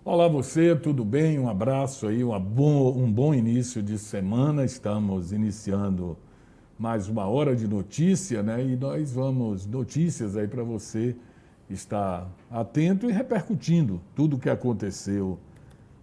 Olá você, tudo bem? Um abraço aí, um bom início de semana. Estamos iniciando mais uma hora de notícia, né? E nós vamos notícias aí para você estar atento e repercutindo tudo o que aconteceu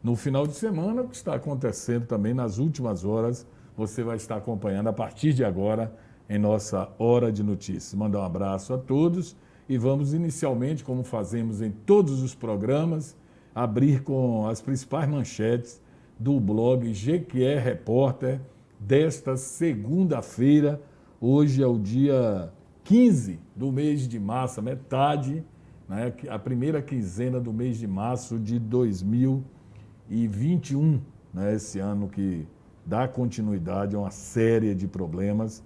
no final de semana, o que está acontecendo também nas últimas horas. Você vai estar acompanhando a partir de agora em nossa hora de notícias. Mandar um abraço a todos e vamos inicialmente, como fazemos em todos os programas, abrir com as principais manchetes do blog Jequié Repórter desta segunda-feira. Hoje é o dia 15 do mês de março, a metade, né, a primeira quinzena do mês de março de 2021, né, esse ano que dá continuidade a uma série de problemas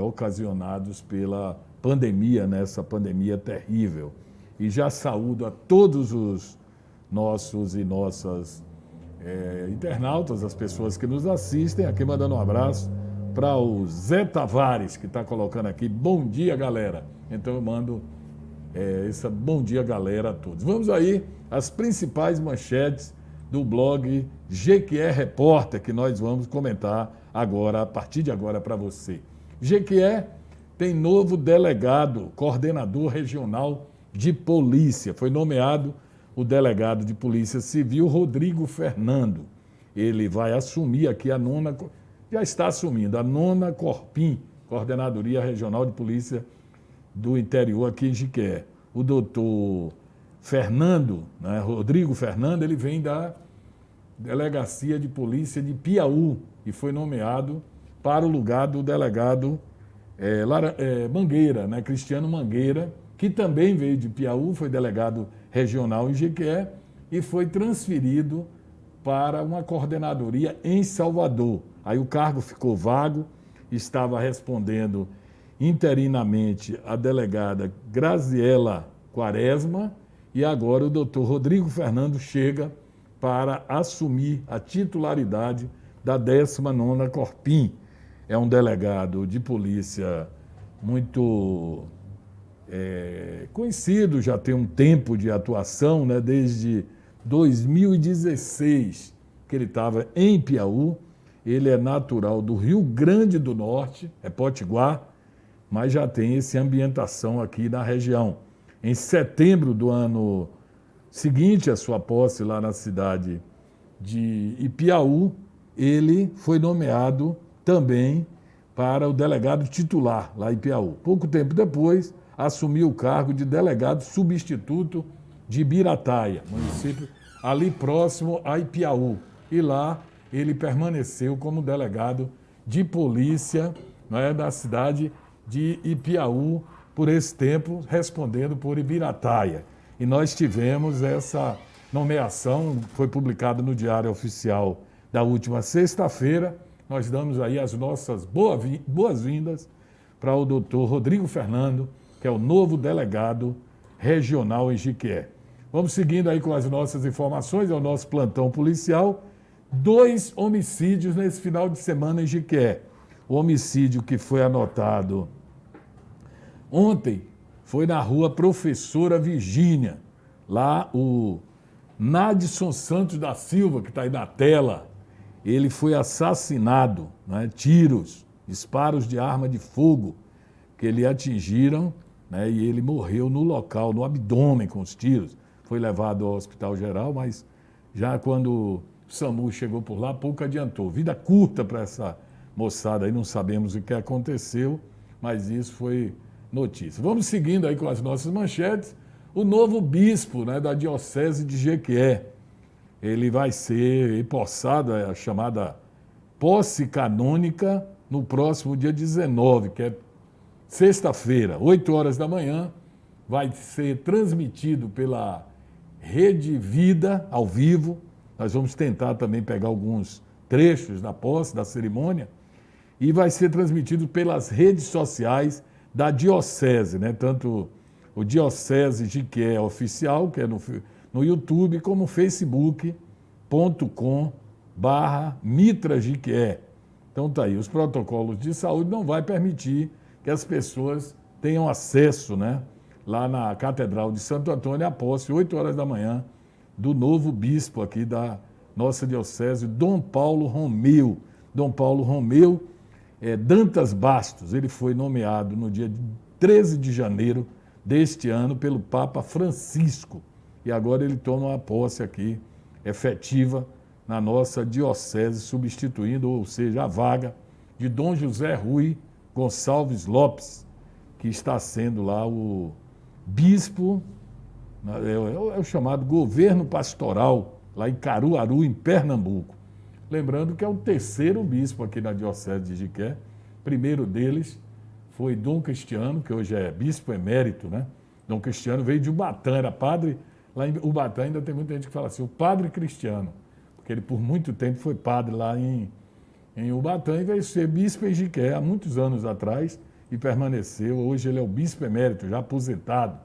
ocasionados pela pandemia, nessa pandemia terrível. E já saúdo a todos os nossos e nossas internautas, as pessoas que nos assistem, aqui mandando um abraço para o Zé Tavares, que está colocando aqui, bom dia, galera. Então eu mando esse bom dia, galera, a todos. Vamos aí às principais manchetes do blog Jequié Repórter, que nós vamos comentar agora, a partir de agora, para você. Jequié tem novo delegado, coordenador regional de polícia. Foi nomeado o delegado de Polícia Civil, Rodrigo Fernando. Ele vai assumir aqui já está assumindo a 9ª Corpim, Coordenadoria Regional de Polícia do Interior aqui em Jequié. O doutor Fernando, né, Rodrigo Fernando, ele vem da Delegacia de Polícia de Piauí e foi nomeado para o lugar do delegado Mangueira, né, Cristiano Mangueira, que também veio de Piauí, foi delegado regional em Jequié e foi transferido para uma coordenadoria em Salvador. Aí o cargo ficou vago, estava respondendo interinamente a delegada Graziela Quaresma e agora o doutor Rodrigo Fernando chega para assumir a titularidade da 19ª Corpim. É um delegado de polícia muito conhecido, já tem um tempo de atuação, né, desde 2016 que ele estava em Piauí. Ele é natural do Rio Grande do Norte, é potiguar, mas já tem essa ambientação aqui na região. Em setembro do ano seguinte à sua posse lá na cidade de Ipiaú, ele foi nomeado também para o delegado titular lá em Ipiaú. Pouco tempo depois, assumiu o cargo de delegado substituto de Ibirataia, município ali próximo a Ipiaú. E lá ele permaneceu como delegado de polícia, da cidade de Ipiaú por esse tempo, respondendo por Ibirataia. E nós tivemos essa nomeação, foi publicada no Diário Oficial da última sexta-feira. Nós damos aí as nossas boas-vindas para o doutor Rodrigo Fernando, que é o novo delegado regional em Jequié. Vamos seguindo aí com as nossas informações, é o nosso plantão policial. 2 homicídios nesse final de semana em Jequié. O homicídio que foi anotado ontem foi na rua Professora Virgínia. Lá o Nadson Santos da Silva, que está aí na tela, ele foi assassinado, né? Disparos de arma de fogo que lhe atingiram, né? E ele morreu no local, no abdômen com os tiros. Foi levado ao Hospital Geral, mas já quando o SAMU chegou por lá, pouco adiantou. Vida curta para essa moçada aí, não sabemos o que aconteceu, mas isso foi notícia. Vamos seguindo aí com as nossas manchetes. O novo bispo, né, da Diocese de Jequié, ele vai ser empossado, a chamada posse canônica, no próximo dia 19, que é sexta-feira, 8 horas da manhã, vai ser transmitido pela Rede Vida, ao vivo. Nós vamos tentar também pegar alguns trechos da posse, da cerimônia, e vai ser transmitido pelas redes sociais da Diocese, né? Tanto o Diocese Jequié Oficial, que é no YouTube, como facebook.com/Mitra Jequié. Então tá aí, os protocolos de saúde não vai permitir que as pessoas tenham acesso, né, lá na Catedral de Santo Antônio, a posse, 8 horas da manhã, do novo bispo aqui da nossa diocese, Dom Paulo Romeu. Dom Paulo Romeu Dantas Bastos, ele foi nomeado no dia 13 de janeiro deste ano pelo Papa Francisco. E agora ele toma uma posse aqui, efetiva, na nossa diocese, substituindo, ou seja, a vaga de Dom José Rui Gonçalves Lopes, que está sendo lá o bispo, é o chamado governo pastoral, lá em Caruaru, em Pernambuco. Lembrando que é o terceiro bispo aqui na diocese de Jiqué. O primeiro deles foi Dom Cristiano, que hoje é bispo emérito, né? Dom Cristiano veio de Ubatã, era padre. Lá em Ubatã ainda tem muita gente que fala assim, o padre Cristiano, porque ele por muito tempo foi padre lá em Ubatã e veio ser bispo em Jiqué há muitos anos atrás e permaneceu. Hoje ele é o bispo emérito, já aposentado.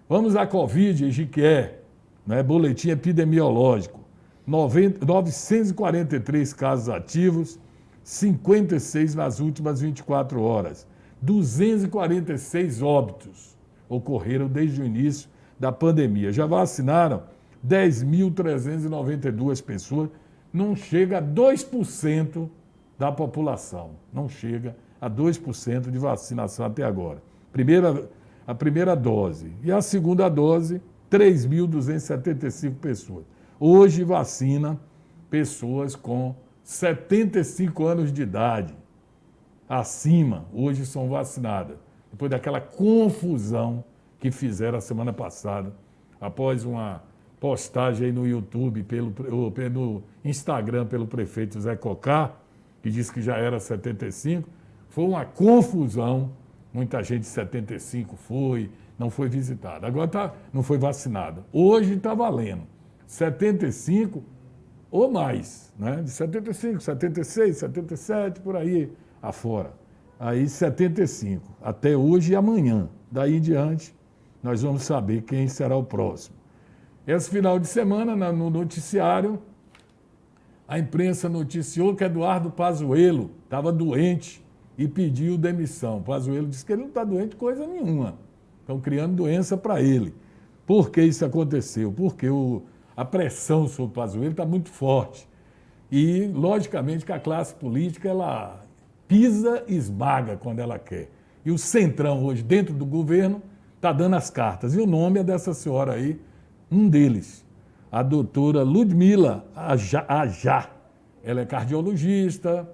Vamos à Covid em Jiqué, né? Boletim epidemiológico. 943 casos ativos, 56 nas últimas 24 horas. 246 óbitos ocorreram desde o início da pandemia. Já vacinaram 10.392 pessoas, não chega a 2% da população. Não chega a 2% de vacinação até agora. A primeira dose. E a segunda dose, 3.275 pessoas. Hoje vacina pessoas com 75 anos de idade acima, hoje são vacinadas. Depois daquela confusão que fizeram a semana passada, após uma postagem aí no YouTube, no Instagram, pelo prefeito Zé Cocá, que disse que já era 75, foi uma confusão, muita gente de 75 não foi visitada. Agora não foi vacinada. Hoje está valendo. 75 ou mais, né? De 75, 76, 77, por aí afora. Aí 75, até hoje e amanhã. Daí em diante, nós vamos saber quem será o próximo. Esse final de semana, no noticiário, a imprensa noticiou que Eduardo Pazuello estava doente e pediu demissão. Pazuello disse que ele não está doente coisa nenhuma. Estão criando doença para ele. Por que isso aconteceu? Porque a pressão sobre o Pazuello está muito forte. E, logicamente, que a classe política ela pisa e esmaga quando ela quer. E o Centrão, hoje, dentro do governo, está dando as cartas. E o nome é dessa senhora aí, um deles, a doutora Ludmila Ajá. Ela é cardiologista,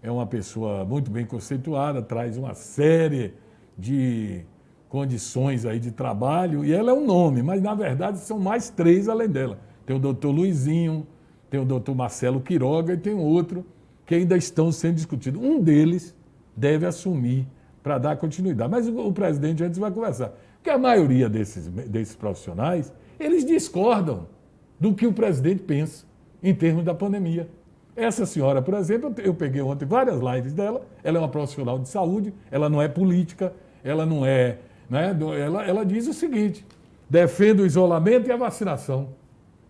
é uma pessoa muito bem conceituada, traz uma série de condições aí de trabalho, e ela é um nome, mas na verdade são mais três além dela. Tem o doutor Luizinho, tem o doutor Marcelo Quiroga e tem outro que ainda estão sendo discutidos. Um deles deve assumir para dar continuidade. Mas o presidente antes vai conversar. Porque a maioria desses profissionais, eles discordam do que o presidente pensa em termos da pandemia. Essa senhora, por exemplo, eu peguei ontem várias lives dela, ela é uma profissional de saúde, ela não é política, ela não é... Né? Ela diz o seguinte, defende o isolamento e a vacinação.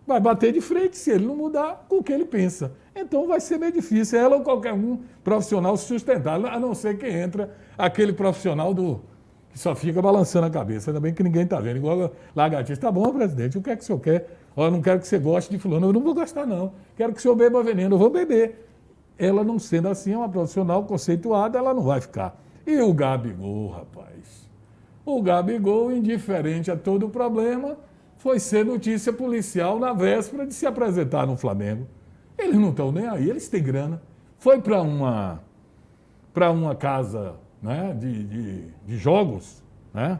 Vai bater de frente se ele não mudar com o que ele pensa. Então vai ser meio difícil ela ou qualquer um profissional se sustentar, a não ser que entra aquele profissional que só fica balançando a cabeça. Ainda bem que ninguém está vendo, igual a lagartixa. Tá bom, presidente, o que é que o senhor quer? Eu não quero que você goste de fulano, eu não vou gostar não. Quero que o senhor beba veneno, eu vou beber. Ela não sendo assim, é uma profissional conceituada, ela não vai ficar. E o Gabigol, rapaz? O Gabigol, indiferente a todo o problema, foi ser notícia policial na véspera de se apresentar no Flamengo. Eles não estão nem aí, eles têm grana. Foi para uma casa, né, de jogos, né,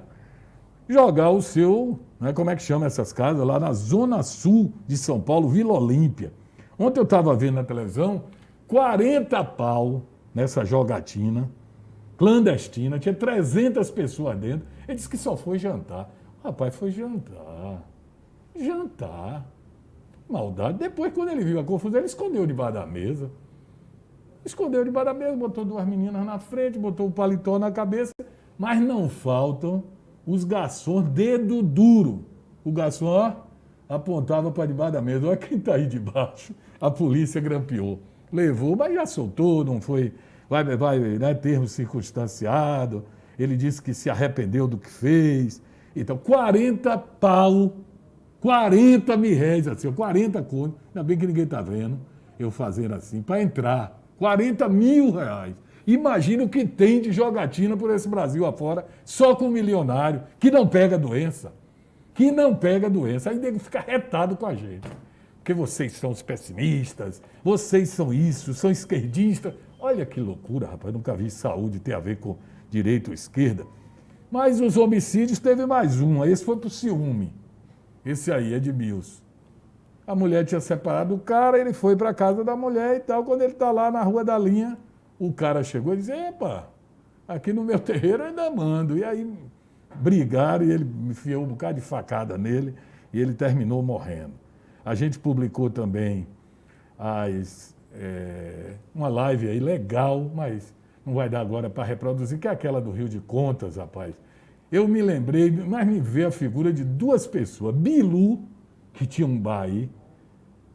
jogar o seu, né, como é que chama essas casas, lá na Zona Sul de São Paulo, Vila Olímpia. Ontem eu estava vendo na televisão, 40 pau nessa jogatina clandestina, tinha 300 pessoas dentro. Ele disse que só foi jantar. Rapaz, foi jantar. Jantar. Maldade. Depois, quando ele viu a confusão, ele escondeu debaixo da mesa. Escondeu debaixo da mesa, botou duas meninas na frente, botou o paletó na cabeça. Mas não faltam os garçons dedo duro. O garçom, ó, apontava para debaixo da mesa. Olha quem está aí debaixo. A polícia grampeou. Levou, mas já soltou, não foi... Vai, né, termo circunstanciado. Ele disse que se arrependeu do que fez. Então, 40 pau 40.000 assim, 40 contos. Ainda bem que ninguém está vendo eu fazendo assim, para entrar. 40.000 reais. Imagina o que tem de jogatina por esse Brasil afora, só com milionário, que não pega doença. Que não pega doença. Aí nego fica retado com a gente. Porque vocês são os pessimistas, vocês são isso, são esquerdistas. Olha que loucura, rapaz. Nunca vi saúde ter a ver com direita ou esquerda. Mas os homicídios teve mais um. Esse foi pro ciúme. Esse aí, Edmilson. A mulher tinha separado o cara, ele foi para a casa da mulher e tal. Quando ele está lá na Rua da Linha, o cara chegou e disse: epa, aqui no meu terreiro eu ainda mando. E aí brigaram e ele enfiou um bocado de facada nele e ele terminou morrendo. A gente publicou também uma live aí legal, mas não vai dar agora para reproduzir, que é aquela do Rio de Contas, rapaz. Eu me lembrei, mas me veio a figura de duas pessoas. Bilu, que tinha um bar aí,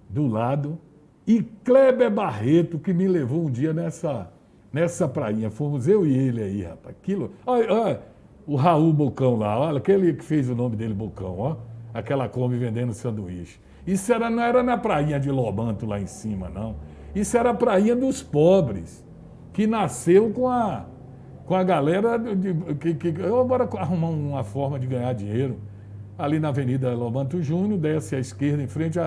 do lado, e Kleber Barreto, que me levou um dia nessa prainha. Fomos eu e ele aí, rapaz. Olha, o Raul Bocão lá, olha, aquele que fez o nome dele Bocão, ó. Aquela Kombi vendendo sanduíche. Isso não era na prainha de Lobanto lá em cima, não. Isso era a prainha dos pobres, que nasceu com a galera eu bora arrumar uma forma de ganhar dinheiro. Ali na Avenida Lobanto Júnior, desce à esquerda, em frente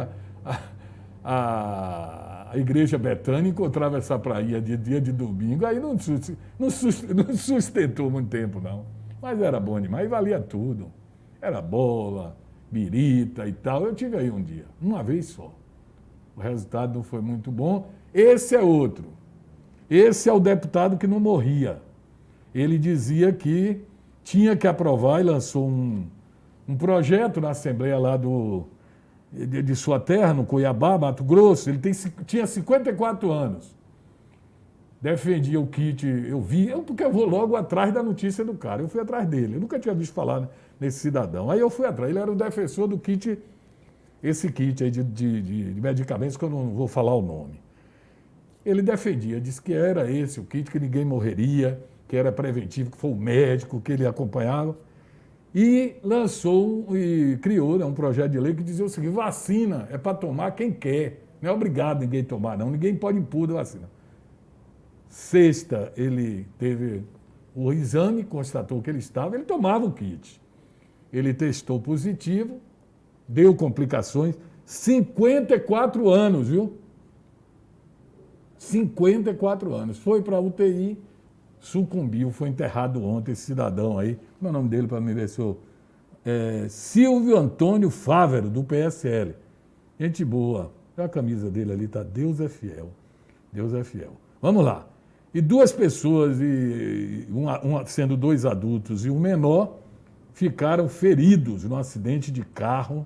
à Igreja Betânia, encontrava essa praia de dia de domingo. Aí não sustentou muito tempo, não. Mas era bom demais, valia tudo. Era bola, birita e tal. Eu tive aí um dia, uma vez só. O resultado não foi muito bom. Esse é outro. Esse é o deputado que não morria. Ele dizia que tinha que aprovar e lançou um projeto na Assembleia lá de sua terra, no Cuiabá, Mato Grosso. Ele tinha 54 anos. Defendia o kit, porque eu vou logo atrás da notícia do cara. Eu fui atrás dele, eu nunca tinha visto falar nesse cidadão. Aí eu fui atrás, ele era o defensor do kit, esse kit aí de medicamentos, que eu não vou falar o nome. Ele defendia, disse que era esse o kit, que ninguém morreria, que era preventivo, que foi o médico que ele acompanhava. E lançou e criou um projeto de lei que dizia o seguinte: vacina é para tomar quem quer, não é obrigado ninguém tomar, não, ninguém pode impor da vacina. Sexta, ele teve o exame, constatou que ele ele tomava o kit. Ele testou positivo, deu complicações, 54 anos, viu? 54 anos. Foi para a UTI, sucumbiu, foi enterrado ontem, esse cidadão aí. Como é o nome dele para me ver se eu... Silvio Antônio Fávero, do PSL. Gente boa. Olha a camisa dele ali, tá? Deus é fiel. Deus é fiel. Vamos lá. E duas pessoas, sendo dois adultos e um menor, ficaram feridos num acidente de carro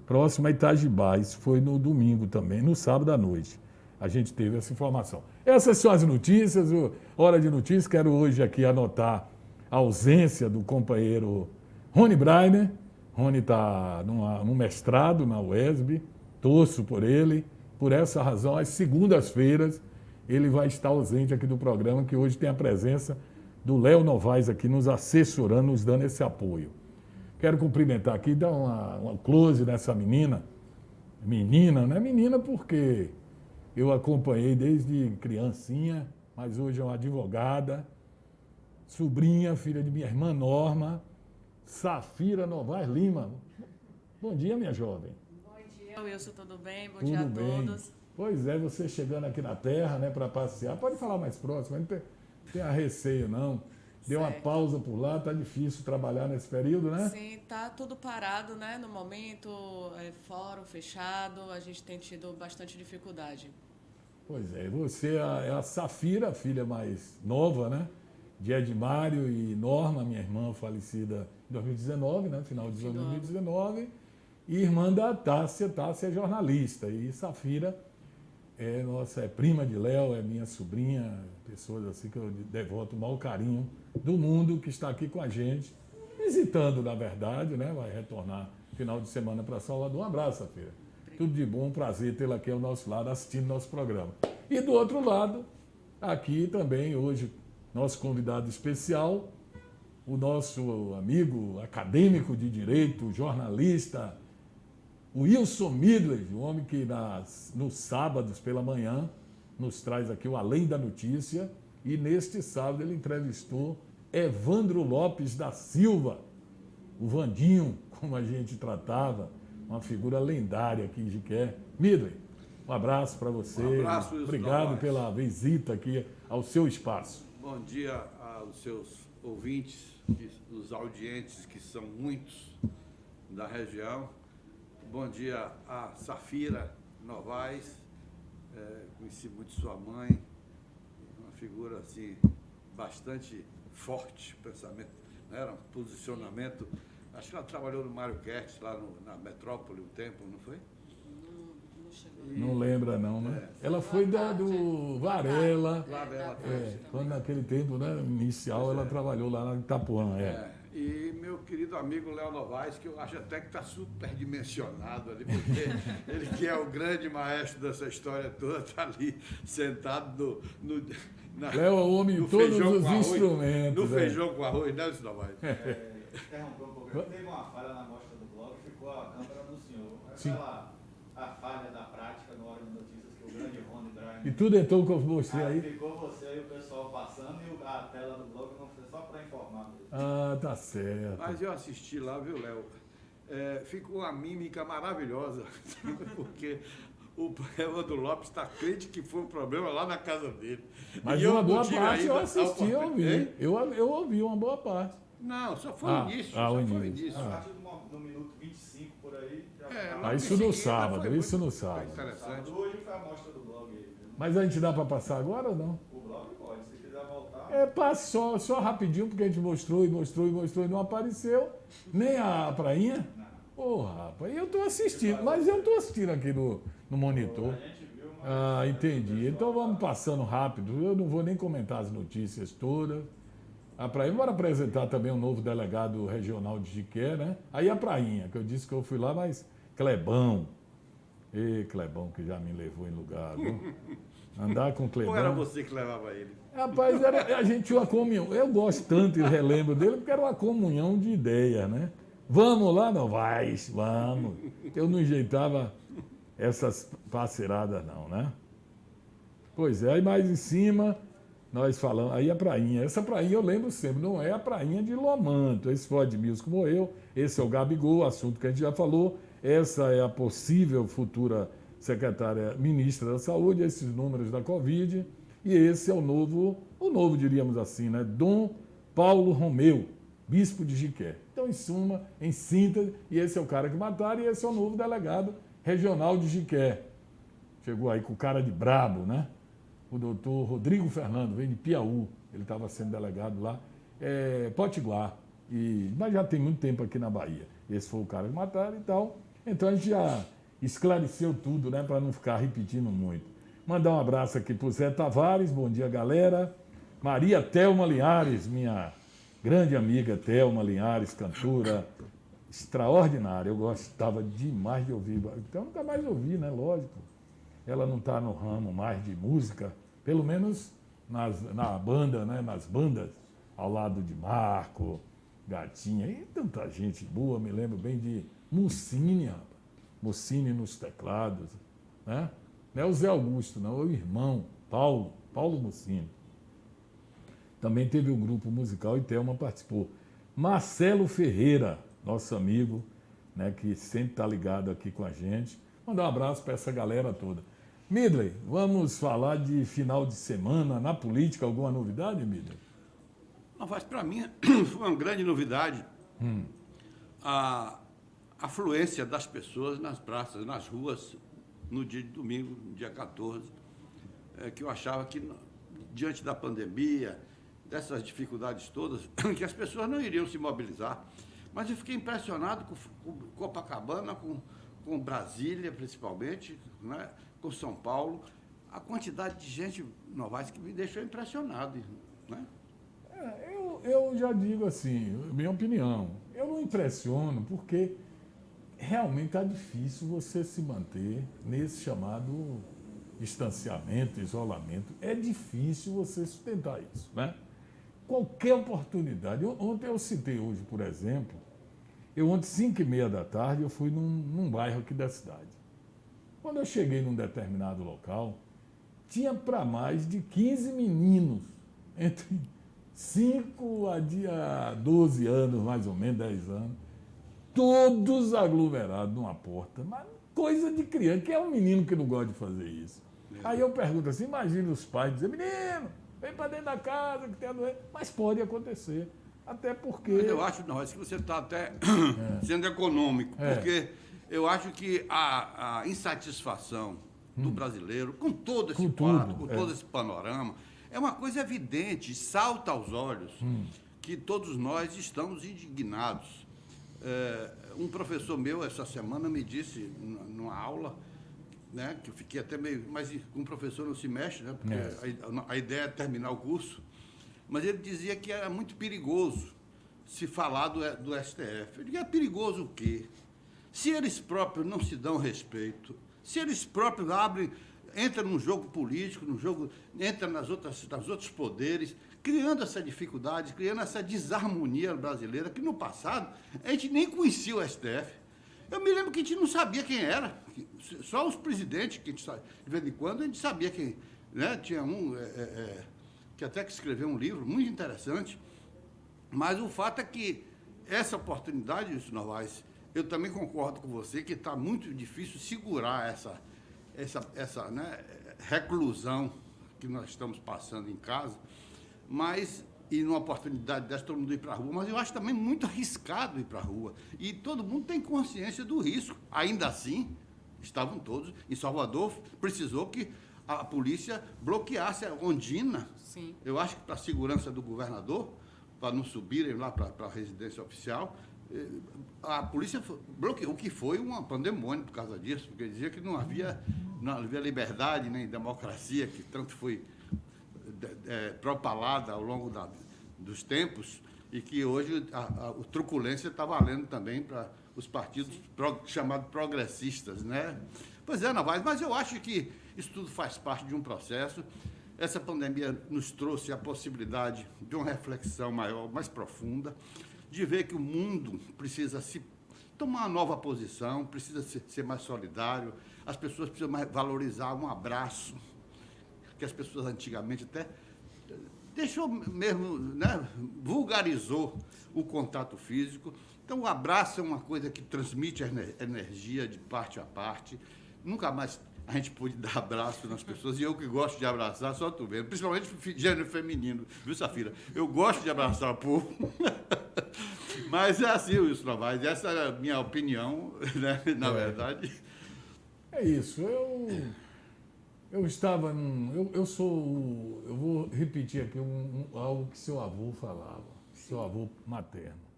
próximo a Itajibá. Isso foi no domingo também, no sábado à noite. A gente teve essa informação. Essas são as notícias, Hora de Notícias. Quero hoje aqui anotar a ausência do companheiro Rony Breiner. Rony está num mestrado na UESB, torço por ele. Por essa razão, às segundas-feiras, ele vai estar ausente aqui do programa, que hoje tem a presença do Léo Novaes aqui nos assessorando, nos dando esse apoio. Quero cumprimentar aqui, dar uma close nessa menina. Menina, não é menina porque eu acompanhei desde criancinha, mas hoje é uma advogada, sobrinha, filha de minha irmã Norma, Safira Novaes Lima. Bom dia, minha jovem. Bom dia, Wilson, tudo bem? Bom dia a todos. Pois é, você chegando aqui na Terra, né, para passear. Pode falar mais próximo, não tem a receio, não. Deu uma pausa por lá, tá difícil trabalhar nesse período, né? Sim, tá tudo parado, né? No momento, fórum fechado, a gente tem tido bastante dificuldade. Pois é, você é a Safira, a filha mais nova, né? De Edmário e Norma, minha irmã falecida em 2019, né? Final de 2019. E irmã da Tássia. Tássia é jornalista. E Safira é prima de Léo, é minha sobrinha, pessoas assim que eu devoto o maior carinho do mundo, que está aqui com a gente, visitando, na verdade, né? Vai retornar final de semana para Salvador. Um abraço, Safira. Tudo de bom, um prazer tê-la aqui ao nosso lado, assistindo nosso programa. E do outro lado, aqui também, hoje, nosso convidado especial, o nosso amigo acadêmico de direito, jornalista, O Wilson Midley, o homem que nos sábados pela manhã nos traz aqui o Além da Notícia. E neste sábado ele entrevistou Evandro Lopes da Silva, o Vandinho, como a gente tratava, uma figura lendária aqui em Jiqué. Midley, um abraço para você. Um abraço, Wilson. Obrigado pela visita aqui ao seu espaço. Bom dia aos seus ouvintes, os audientes, que são muitos da região. Bom dia a Safira Novaes, conheci muito sua mãe, uma figura assim, bastante forte, pensamento, né? Era um posicionamento. Acho que ela trabalhou no Mário Kertz, lá na Metrópole, um tempo, não foi? Não chegou. Não lembra não, né? Ela foi do Varela. Quando naquele tempo, né, inicial, ela trabalhou lá na Itapuã. E meu querido amigo Léo Novaes, que eu acho até que está superdimensionado ali, porque ele que é o grande maestro dessa história toda, está ali sentado Léo é o homem de todos os instrumentos. No feijão com arroz, né, Wilson Novaes? Interrompeu um pouquinho. Teve uma falha na mostra do blog, ficou a câmera no senhor. A falha da prática no Hora de Notícias que o grande Rony Drive. E tudo entrou que eu mostrei aí. Ficou você e o pessoal passando e a tela do blog não foi só para informar. Ah, tá certo. Mas eu assisti lá, viu, Léo? Ficou uma mímica maravilhosa, porque o Evandro Lopes está crente que foi um problema lá na casa dele. Mas E uma boa tive parte eu ainda assisti, eu ouvi. Hein? Eu ouvi uma boa parte. Não, só foi o início. o Foi o início. início. A partir do minuto 25 por aí, já Logo Isso em no seguida sábado, foi isso muito no sábado. Interessante. Hoje foi a mostra do blog aí. Viu? Mas a gente dá para passar agora ou não? O blog pode, se quiser voltar. Passe só rapidinho, porque a gente mostrou e não apareceu. Nem a prainha. Ô, rapaz, eu estou assistindo, mas eu estou assistindo aqui no monitor. A gente viu, mas Entendi. Então vamos passando rápido. Eu não vou nem comentar as notícias todas. A prainha, bora apresentar também o novo delegado regional de Jiqué, né? Aí a prainha, que eu disse que eu fui lá, mas Clebão. Clebão, que já me levou em lugar, viu? Andar com Clebão. Ou era você que levava ele? Rapaz, a gente tinha uma comunhão. Eu gosto tanto e relembro dele, porque era uma comunhão de ideias, né? Vamos lá, não vai, vamos. Eu não enjeitava essas parceiradas, não, né? Pois é, aí mais em cima, nós falamos, aí a prainha. Essa prainha eu lembro sempre, não é a prainha de Lomanto. Esse foi o Edmilson que morreu, esse é o Gabigol, assunto que a gente já falou. Essa é a possível futura secretária ministra da Saúde, esses números da Covid. E esse é o novo, diríamos assim, né? Dom Paulo Romeu, bispo de Jiqué. Então, em suma, em síntese, e esse é o cara que mataram, e esse é o novo delegado regional de Jiqué. Chegou aí com cara de brabo, né? O doutor Rodrigo Fernando, vem de Piauí, ele estava sendo delegado lá, Potiguar, mas já tem muito tempo aqui na Bahia. Esse foi o cara que mataram e tal. Então a gente já esclareceu tudo, né, para não ficar repetindo muito. Mandar um abraço aqui para o Zé Tavares, bom dia, galera. Maria Thelma Linhares, minha grande amiga Thelma Linhares, cantora extraordinária. Eu gostava demais de ouvir. Então nunca mais ouvi, né, lógico. Ela não está no ramo mais de música, pelo menos na banda, né, nas bandas, ao lado de Marco, Gatinha, e tanta gente boa, me lembro bem de Mucine, rapaz. Mucine nos teclados, né? Não é o Zé Augusto, não, é o irmão, Paulo Mucine. Também teve um grupo musical e Thelma participou. Marcelo Ferreira, nosso amigo, né, que sempre está ligado aqui com a gente. Mandar um abraço para essa galera toda. Midley, vamos falar de final de semana na política, alguma novidade, Midley? Não, mas para mim foi uma grande novidade a afluência das pessoas nas praças, nas ruas, no dia de domingo, no dia 14, que eu achava que, diante da pandemia, dessas dificuldades todas, que as pessoas não iriam se mobilizar. Mas eu fiquei impressionado com Copacabana, com Brasília, principalmente, né, com São Paulo, a quantidade de gente, Novaes, que me deixou impressionado, né? Eu já digo assim, minha opinião, eu não impressiono porque realmente está difícil você se manter nesse chamado distanciamento, isolamento. É difícil você sustentar isso, né? Qualquer oportunidade. Ontem eu citei hoje, por exemplo, Eu ontem, 5h30 da tarde, eu fui num bairro aqui da cidade. Quando eu cheguei num determinado local, tinha para mais de 15 meninos, entre 5 a 12 anos, mais ou menos, 10 anos, todos aglomerados numa porta. Mas coisa de criança, que é um menino que não gosta de fazer isso. Aí eu pergunto assim, imagina os pais dizer, menino, vem para dentro da casa que tem a doença. Mas pode acontecer, até porque... Mas eu acho, não, que você está até sendo econômico, porque eu acho que a insatisfação do brasileiro com todo esse quadro, com todo esse panorama, é uma coisa evidente, salta aos olhos, que todos nós estamos indignados. Um professor meu, essa semana, me disse, numa aula, né, que eu fiquei até meio... Mas com o professor não se mexe, né, porque a ideia é terminar o curso. Mas ele dizia que era muito perigoso se falar do STF. Eu digo, é perigoso o quê? Se eles próprios não se dão respeito, se eles próprios entram num jogo político, entram nos outros poderes, criando essa dificuldade, criando essa desarmonia brasileira, que no passado a gente nem conhecia o STF. Eu me lembro que a gente não sabia quem era, só os presidentes, que a gente, de vez em quando a gente sabia quem. Né? Tinha um que até que escreveu um livro muito interessante, mas o fato é que essa oportunidade, Wilson Novaes, eu também concordo com você que está muito difícil segurar essa né, reclusão que nós estamos passando em casa, mas, e numa oportunidade dessa, todo mundo ir para a rua, mas eu acho também muito arriscado ir para a rua. E todo mundo tem consciência do risco. Ainda assim, estavam todos. Em Salvador, precisou que a polícia bloqueasse a Ondina. Sim. Eu acho que para a segurança do governador, para não subirem lá para a residência oficial, a polícia bloqueou, o que foi uma pandemônio por causa disso, porque dizia que não havia liberdade nem democracia, que tanto foi propalada ao longo dos tempos, e que hoje a truculência está valendo também para os partidos chamados progressistas, né? Pois é, Novaes, mas eu acho que isso tudo faz parte de um processo. Essa pandemia nos trouxe a possibilidade de uma reflexão maior, mais profunda, de ver que o mundo precisa tomar uma nova posição, precisa ser mais solidário, as pessoas precisam mais valorizar um abraço, que as pessoas antigamente até deixou mesmo, né, vulgarizou o contato físico. Então, o abraço é uma coisa que transmite energia de parte a parte. Nunca mais a gente pôde dar abraço nas pessoas, e eu que gosto de abraçar, só tu vendo, principalmente gênero feminino, viu, Safira? Eu gosto de abraçar o povo. Mas é assim, Wilson Novaes, essa é a minha opinião, né, na verdade. É isso, eu estava eu vou repetir aqui algo que seu avô falava, seu avô materno.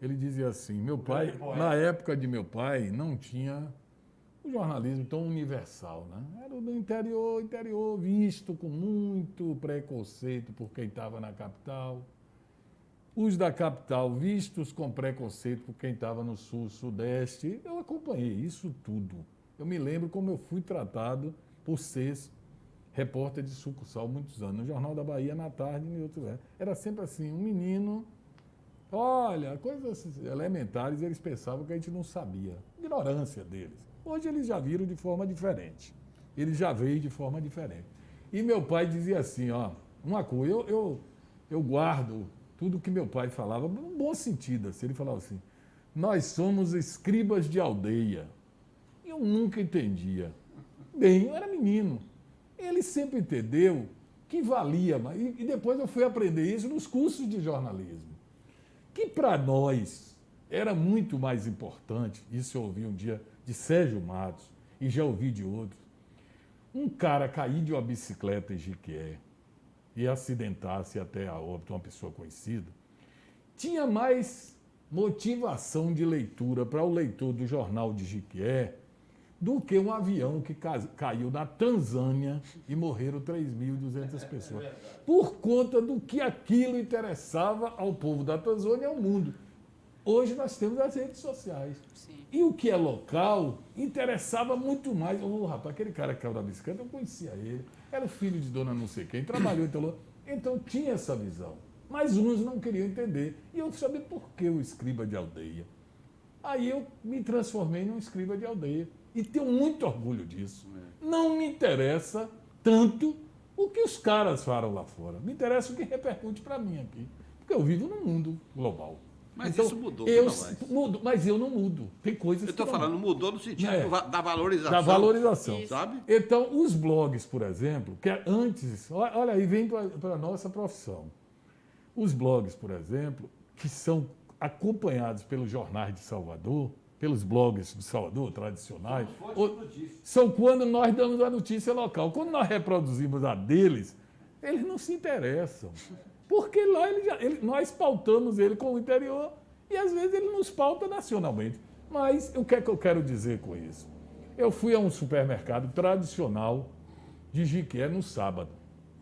Ele dizia assim, meu pai, na época de meu pai, não tinha o jornalismo tão universal, né? Era do interior, visto com muito preconceito por quem estava na capital. Os da capital vistos com preconceito por quem estava no sul, sudeste. Eu acompanhei isso tudo. Eu me lembro como eu fui tratado por ser repórter de sucursal muitos anos, no Jornal da Bahia, na tarde, em outro lugar. Era sempre assim, um menino, olha, coisas elementares, eles pensavam que a gente não sabia. Ignorância deles. Hoje eles já viram de forma diferente. Ele já veio de forma diferente. E meu pai dizia assim, ó, uma coisa, eu guardo tudo que meu pai falava, num bom sentido, assim, ele falava assim, nós somos escribas de aldeia. Eu nunca entendia. Bem, eu era menino. Ele sempre entendeu que valia, e depois eu fui aprender isso nos cursos de jornalismo, que para nós era muito mais importante, isso eu ouvi um dia de Sérgio Matos, e já ouvi de outros, um cara cair de uma bicicleta em Jequié e acidentasse até a óbito uma pessoa conhecida, tinha mais motivação de leitura para o leitor do jornal de Jequié do que um avião que caiu na Tanzânia e morreram 3.200 pessoas. Por conta do que aquilo interessava ao povo da Tanzânia e ao mundo. Hoje nós temos as redes sociais. Sim. E o que é local interessava muito mais. Rapaz, aquele cara que caiu da bicicleta, eu conhecia ele. Era o filho de dona não sei quem, trabalhou então tinha essa visão. Mas uns não queriam entender. E eu sabia por que o escriba de aldeia. Aí eu me transformei num escriba de aldeia. E tenho muito orgulho disso. Não me interessa tanto o que os caras falam lá fora. Me interessa o que repercute para mim aqui. Porque eu vivo num mundo global. Mas então, isso mudou, mudo, mas eu não mudo. Tem coisas eu estou que eu não falando, mudou no sentido da valorização. Da valorização. Sabe? Então, os blogs, por exemplo, que antes... Olha aí, vem para a nossa profissão. Os blogs, por exemplo, que são acompanhados pelos jornais de Salvador, pelos blogs de Salvador, tradicionais, são quando nós damos a notícia local. Quando nós reproduzimos a deles, eles não se interessam. Porque lá nós pautamos ele com o interior e às vezes ele nos pauta nacionalmente. Mas o que é que eu quero dizer com isso? Eu fui a um supermercado tradicional de Jiquié no sábado.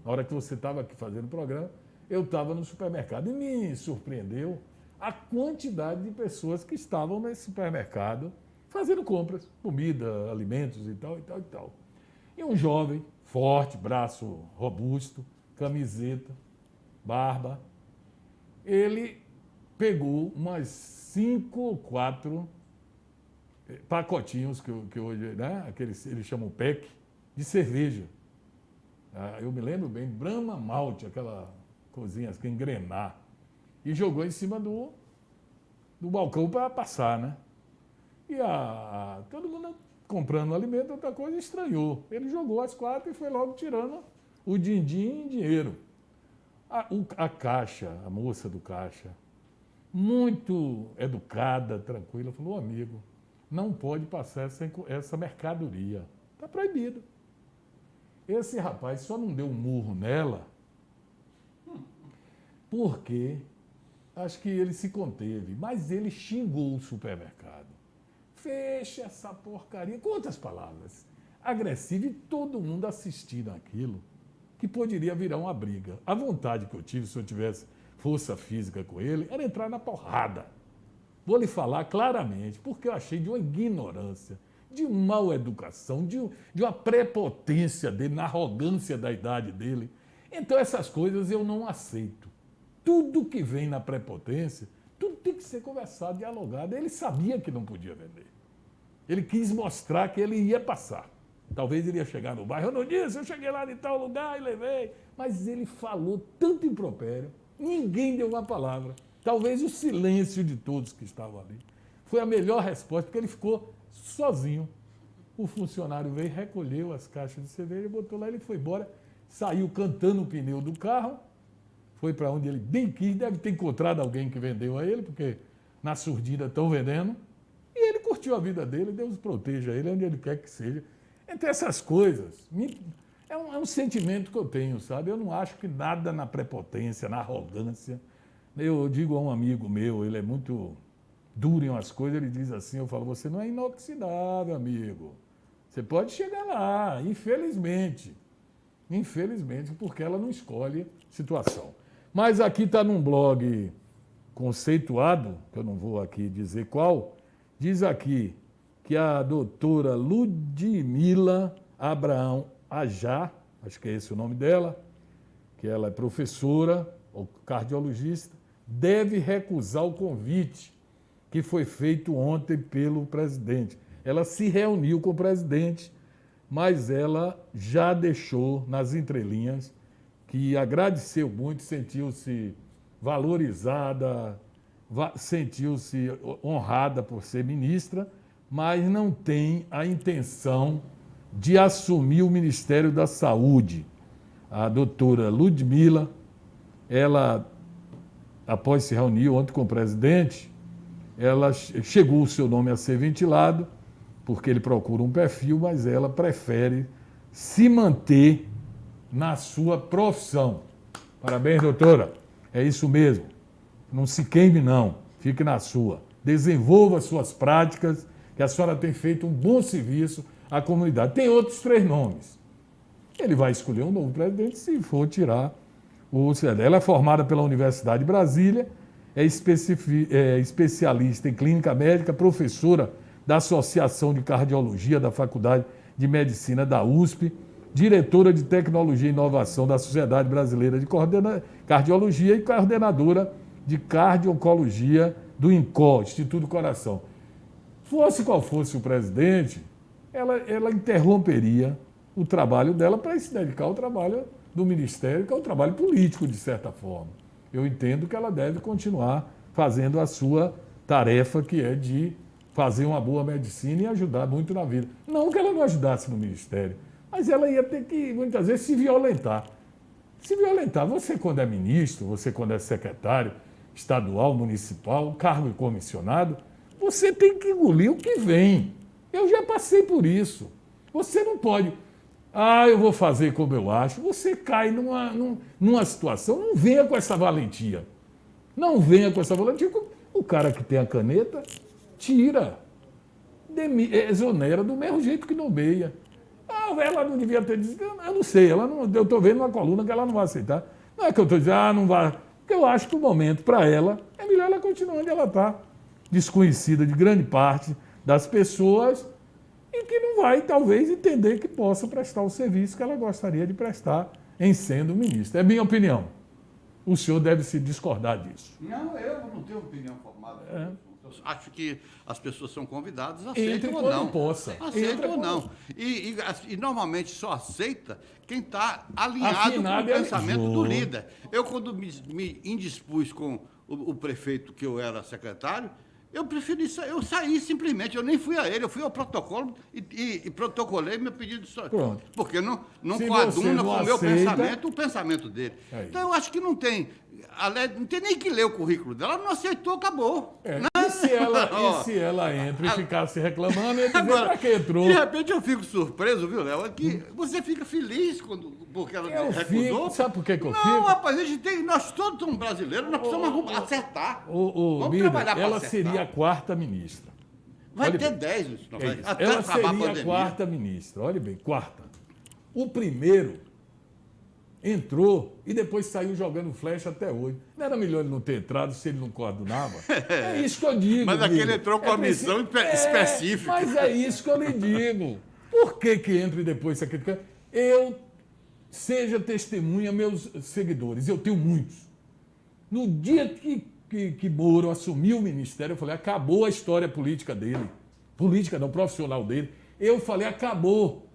Na hora que você estava aqui fazendo o programa, eu estava no supermercado e me surpreendeu a quantidade de pessoas que estavam nesse supermercado fazendo compras, comida, alimentos e tal, e tal, e tal. E um jovem, forte, braço robusto, camiseta, barba, ele pegou umas 5 ou 4 pacotinhos que hoje, né, aqueles, eles chamam PEC, de cerveja. Eu me lembro bem, Brahma Malte, aquela coisinha que engrenar. E jogou em cima do balcão para passar, né? E todo mundo comprando alimento, outra coisa, estranhou. Ele jogou as 4 e foi logo tirando o din-din em dinheiro. A caixa, a moça do caixa, muito educada, tranquila, falou, amigo, não pode passar essa mercadoria. Está proibido. Esse rapaz só não deu um murro nela porque acho que ele se conteve, mas ele xingou o supermercado. Fecha essa porcaria. Com outras palavras, agressivo, e todo mundo assistindo aquilo, que poderia virar uma briga. A vontade que eu tive, se eu tivesse força física com ele, era entrar na porrada. Vou lhe falar claramente, porque eu achei de uma ignorância, de uma mal educação, de uma prepotência dele, na arrogância da idade dele. Então essas coisas eu não aceito. Tudo que vem na prepotência, tudo tem que ser conversado, dialogado. Ele sabia que não podia vender. Ele quis mostrar que ele ia passar. Talvez ele ia chegar no bairro. Eu não disse, eu cheguei lá de tal lugar e levei. Mas ele falou tanto impropério, ninguém deu uma palavra. Talvez o silêncio de todos que estavam ali foi a melhor resposta, porque ele ficou sozinho. O funcionário veio, recolheu as caixas de cerveja, botou lá, ele foi embora, saiu cantando o pneu do carro, foi para onde ele bem quis, deve ter encontrado alguém que vendeu a ele, porque na surdina estão vendendo, e ele curtiu a vida dele, Deus proteja ele onde ele quer que seja. Entre essas coisas, é um sentimento que eu tenho, sabe? Eu não acho que nada na prepotência, na arrogância. Eu digo a um amigo meu, ele é muito duro em umas coisas, ele diz assim, eu falo, você não é inoxidável, amigo. Você pode chegar lá, infelizmente, porque ela não escolhe situação. Mas aqui está num blog conceituado, que eu não vou aqui dizer qual, diz aqui que a doutora Ludmila Abraão Ajá, acho que é esse o nome dela, que ela é professora ou cardiologista, deve recusar o convite que foi feito ontem pelo presidente. Ela se reuniu com o presidente, mas ela já deixou nas entrelinhas que agradeceu muito, sentiu-se valorizada, sentiu-se honrada por ser ministra, mas não tem a intenção de assumir o Ministério da Saúde. A doutora Ludmila, ela, após se reunir ontem com o presidente, ela chegou o seu nome a ser ventilado, porque ele procura um perfil, mas ela prefere se manter na sua profissão. Parabéns, doutora. É isso mesmo. Não se queime, não. Fique na sua. Desenvolva suas práticas, que a senhora tem feito um bom serviço à comunidade. Tem outros 3 nomes. Ele vai escolher um novo presidente se for tirar o cidadão. Ela é formada pela Universidade de Brasília, é especialista em clínica médica, professora da Associação de Cardiologia da Faculdade de Medicina da USP, diretora de Tecnologia e Inovação da Sociedade Brasileira de Cardiologia e coordenadora de Cardio-Oncologia do INCO, Instituto do Coração. Fosse qual fosse o presidente, ela interromperia o trabalho dela para se dedicar ao trabalho do Ministério, que é um trabalho político, de certa forma. Eu entendo que ela deve continuar fazendo a sua tarefa, que é de fazer uma boa medicina e ajudar muito na vida. Não que ela não ajudasse no Ministério, mas ela ia ter que, muitas vezes, se violentar. Se violentar. Você, quando é ministro, você, quando é secretário estadual, municipal, cargo comissionado, você tem que engolir o que vem. Eu já passei por isso. Você não pode... eu vou fazer como eu acho. Você cai numa situação, não venha com essa valentia. Não venha com essa valentia. O cara que tem a caneta, tira. Exonera do mesmo jeito que nomeia. Ela não devia ter dito, eu não sei, eu estou vendo uma coluna que ela não vai aceitar. Não é que eu estou dizendo, não vai. Porque eu acho que o momento para ela é melhor ela continuar onde ela está, desconhecida de grande parte das pessoas e que não vai, talvez, entender que possa prestar o serviço que ela gostaria de prestar em sendo ministra. É minha opinião. O senhor deve se discordar disso. Não, eu não tenho opinião formada. Eu acho que as pessoas são convidadas, Entre aceitam ou quando não. possa. Aceitam ou não. E normalmente só aceita quem está alinhado Afinado com o pensamento do Jô. líder. Eu, quando me indispus com o prefeito, que eu era secretário, eu preferi eu saí simplesmente, eu nem fui a ele, eu fui ao protocolo e protocolei meu pedido de sorte. Pronto. Porque não Se coaduna você não com o meu aceita- pensamento, o pensamento dele. É isso. Então, eu acho que não tem nem que ler o currículo dela, ela não aceitou, acabou. E se ela entra e ficasse reclamando, ia dizer Agora, para que entrou. de repente eu fico surpreso, viu, Léo? É que você fica feliz porque ela Eu recusou. fico, sabe por que eu não, fico? rapaz, nós todos somos brasileiros, nós precisamos acertar. Vamos Miriam, trabalhar para ela acertar. seria a quarta ministra. Vai olha ter bem. 10, isso, É isso. até Ela acabar a seria a pandemia. quarta ministra. Olha bem, quarta. O primeiro entrou e depois saiu jogando flecha até hoje. Não era melhor ele não ter entrado se ele não coadunava? É isso que eu digo. Mas Miriam. aquele entrou com a missão específica. Mas é isso que eu lhe digo. Por que entra e depois se critica? Seja testemunha, meus seguidores, eu tenho muitos. No dia que Moro assumiu o ministério, eu falei, acabou a história política dele. Política não, profissional dele. Eu falei, acabou.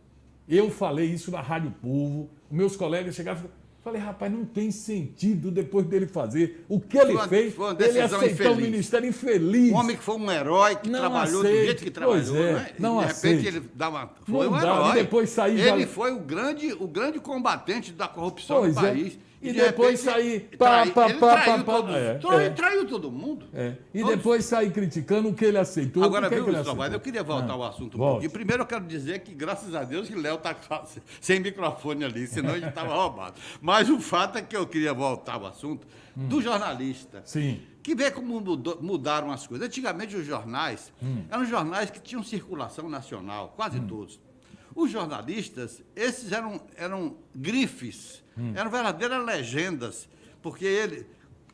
Eu falei isso na Rádio Povo. Meus colegas chegaram e falaram, falei, rapaz, não tem sentido depois dele fazer. O que ele fez, foi uma ele decisão aceitou o infeliz. ministério infeliz. Um homem que foi um herói, que Não trabalhou aceito. do jeito que trabalhou. Pois é, Né? E não de repente aceito. ele foi Não um dá, herói. e depois sair ele vale- foi o grande combatente da corrupção Pois do é. país. E de depois repente, sair ele traiu todo mundo. E Todos. depois sair criticando o que ele aceitou. Agora, o que viu, que ele Luiz Tomás, aceitou? eu queria voltar ao assunto um volte. pouquinho. Primeiro eu quero dizer que, graças a Deus, que Léo está sem microfone ali, senão ele estava roubado. Mas o fato é que eu queria voltar ao assunto do jornalista. Sim. Que vê como mudaram as coisas. Antigamente, os jornais eram jornais que tinham circulação nacional, quase todos. Os jornalistas, esses eram grifes, eram verdadeiras legendas, porque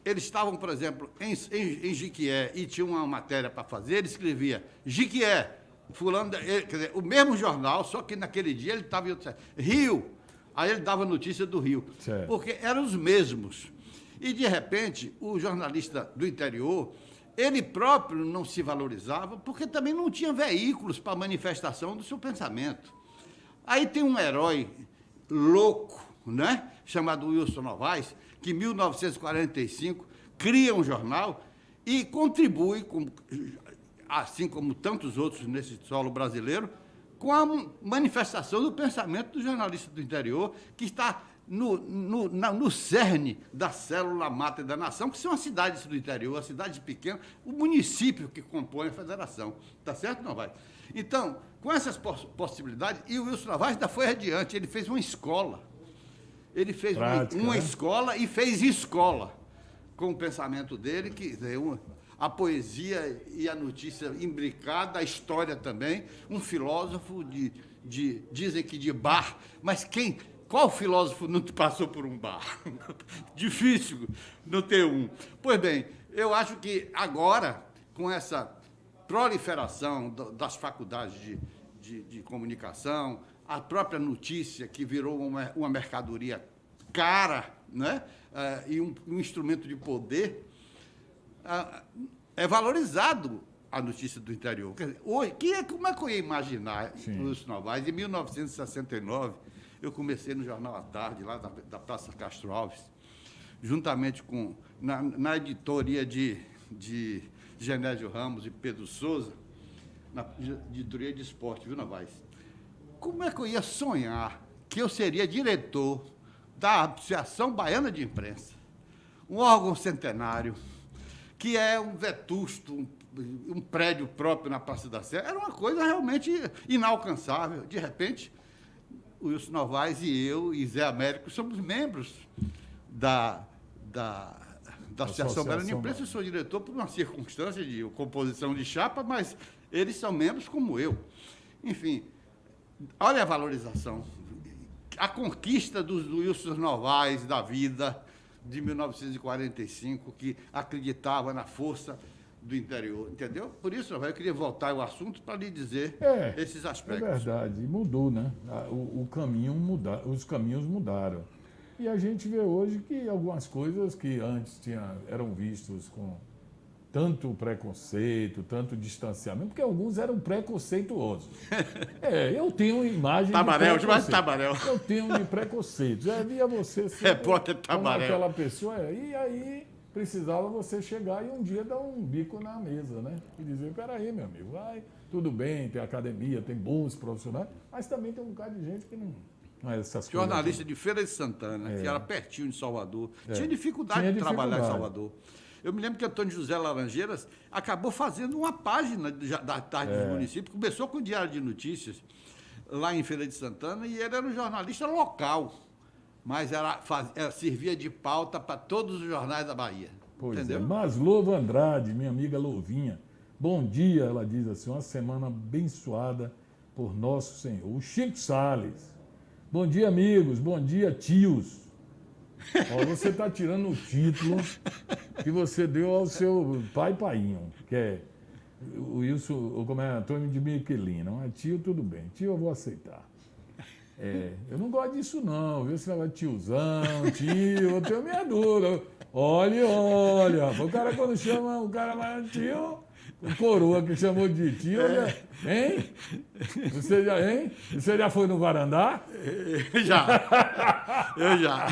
eles estavam, por exemplo, em Jiquié e tinham uma matéria para fazer, ele escrevia Jiquié, fulano, quer dizer, o mesmo jornal, só que naquele dia ele estava em outro Rio, aí ele dava notícia do Rio, Certo. porque eram os mesmos. E, de repente, o jornalista do interior, ele próprio não se valorizava, porque também não tinha veículos para manifestação do seu pensamento. Aí tem um herói louco, né, chamado Wilson Novaes, que em 1945 cria um jornal e contribui, assim como tantos outros nesse solo brasileiro, com a manifestação do pensamento do jornalista do interior, que está no cerne da célula máter da nação, que são as cidades do interior, as cidades pequenas, o município que compõe a federação. Está certo ou não vai? Então, com essas possibilidades, e o Wilson Novaes ainda foi adiante, ele fez uma escola. Ele fez Prática, uma né? escola e fez escola com o pensamento dele, que a poesia e a notícia imbricada, a história também, um filósofo dizem que de bar, mas qual filósofo não passou por um bar? Difícil não ter um. Pois bem, eu acho que agora, com essa proliferação das faculdades de comunicação, a própria notícia, que virou uma mercadoria cara, né? E um instrumento de poder, é valorizado a notícia do interior. Quer dizer, hoje, como é que eu ia imaginar Sim. o Wilson Novaes? Em 1969, eu comecei no Jornal à Tarde, lá da Praça Castro Alves, juntamente com, na editoria de Genésio Ramos e Pedro Souza, na editoria de esporte, viu, Novaes? Como é que eu ia sonhar que eu seria diretor da Associação Baiana de Imprensa, um órgão centenário, que é um vetusto, um prédio próprio na Praça da Sé? Era uma coisa realmente inalcançável. De repente, o Wilson Novaes e eu e Zé Américo somos membros da Associação Baiana de Imprensa. Eu sou diretor por uma circunstância de composição de chapa, mas eles são membros como eu. Enfim, olha a valorização. A conquista dos Wilson Novaes da vida de 1945, que acreditava na força do interior, entendeu? Por isso, eu queria voltar ao assunto para lhe dizer esses aspectos. É verdade, mudou, né? Os caminhos mudaram. E a gente vê hoje que algumas coisas que antes eram vistos com tanto preconceito, tanto distanciamento, porque alguns eram preconceituosos. Eu tenho imagem Tabarel, de demais preconceito. Tabarel. Eu tenho de preconceito. Já via você ser Repórter como Tabarel. aquela pessoa. E aí precisava você chegar e um dia dar um bico na mesa, né? E dizer, peraí, meu amigo, vai, tudo bem, tem academia, tem bons profissionais, mas também tem um bocado de gente que não é essas coisas. Jornalista de Feira de Santana, que era pertinho de Salvador. Tinha dificuldade Tinha de trabalhar em dificuldade. Salvador. Eu me lembro que Antônio José Laranjeiras acabou fazendo uma página da Tarde dos Municípios, começou com o Diário de Notícias, lá em Feira de Santana, e ele era um jornalista local, mas servia de pauta para todos os jornais da Bahia. Pois entendeu? é. Maslova Andrade, minha amiga Louvinha. Bom dia, ela diz assim, uma semana abençoada por nosso Senhor. O Chico Salles. Bom dia, amigos. Bom dia, tios. Ó, você está tirando o título que você deu ao seu pai painho, que é o Wilson, como é, Antônio de Miquelin. Não é tio, tudo bem. Tio, eu vou aceitar. Eu não gosto disso, não. Viu? Esse negócio de tiozão, tio, eu tenho minha dúvida. Olha. O cara, quando chama o cara mais tio, o coroa que chamou de tio, hein? Você já foi no varandá? Eu já.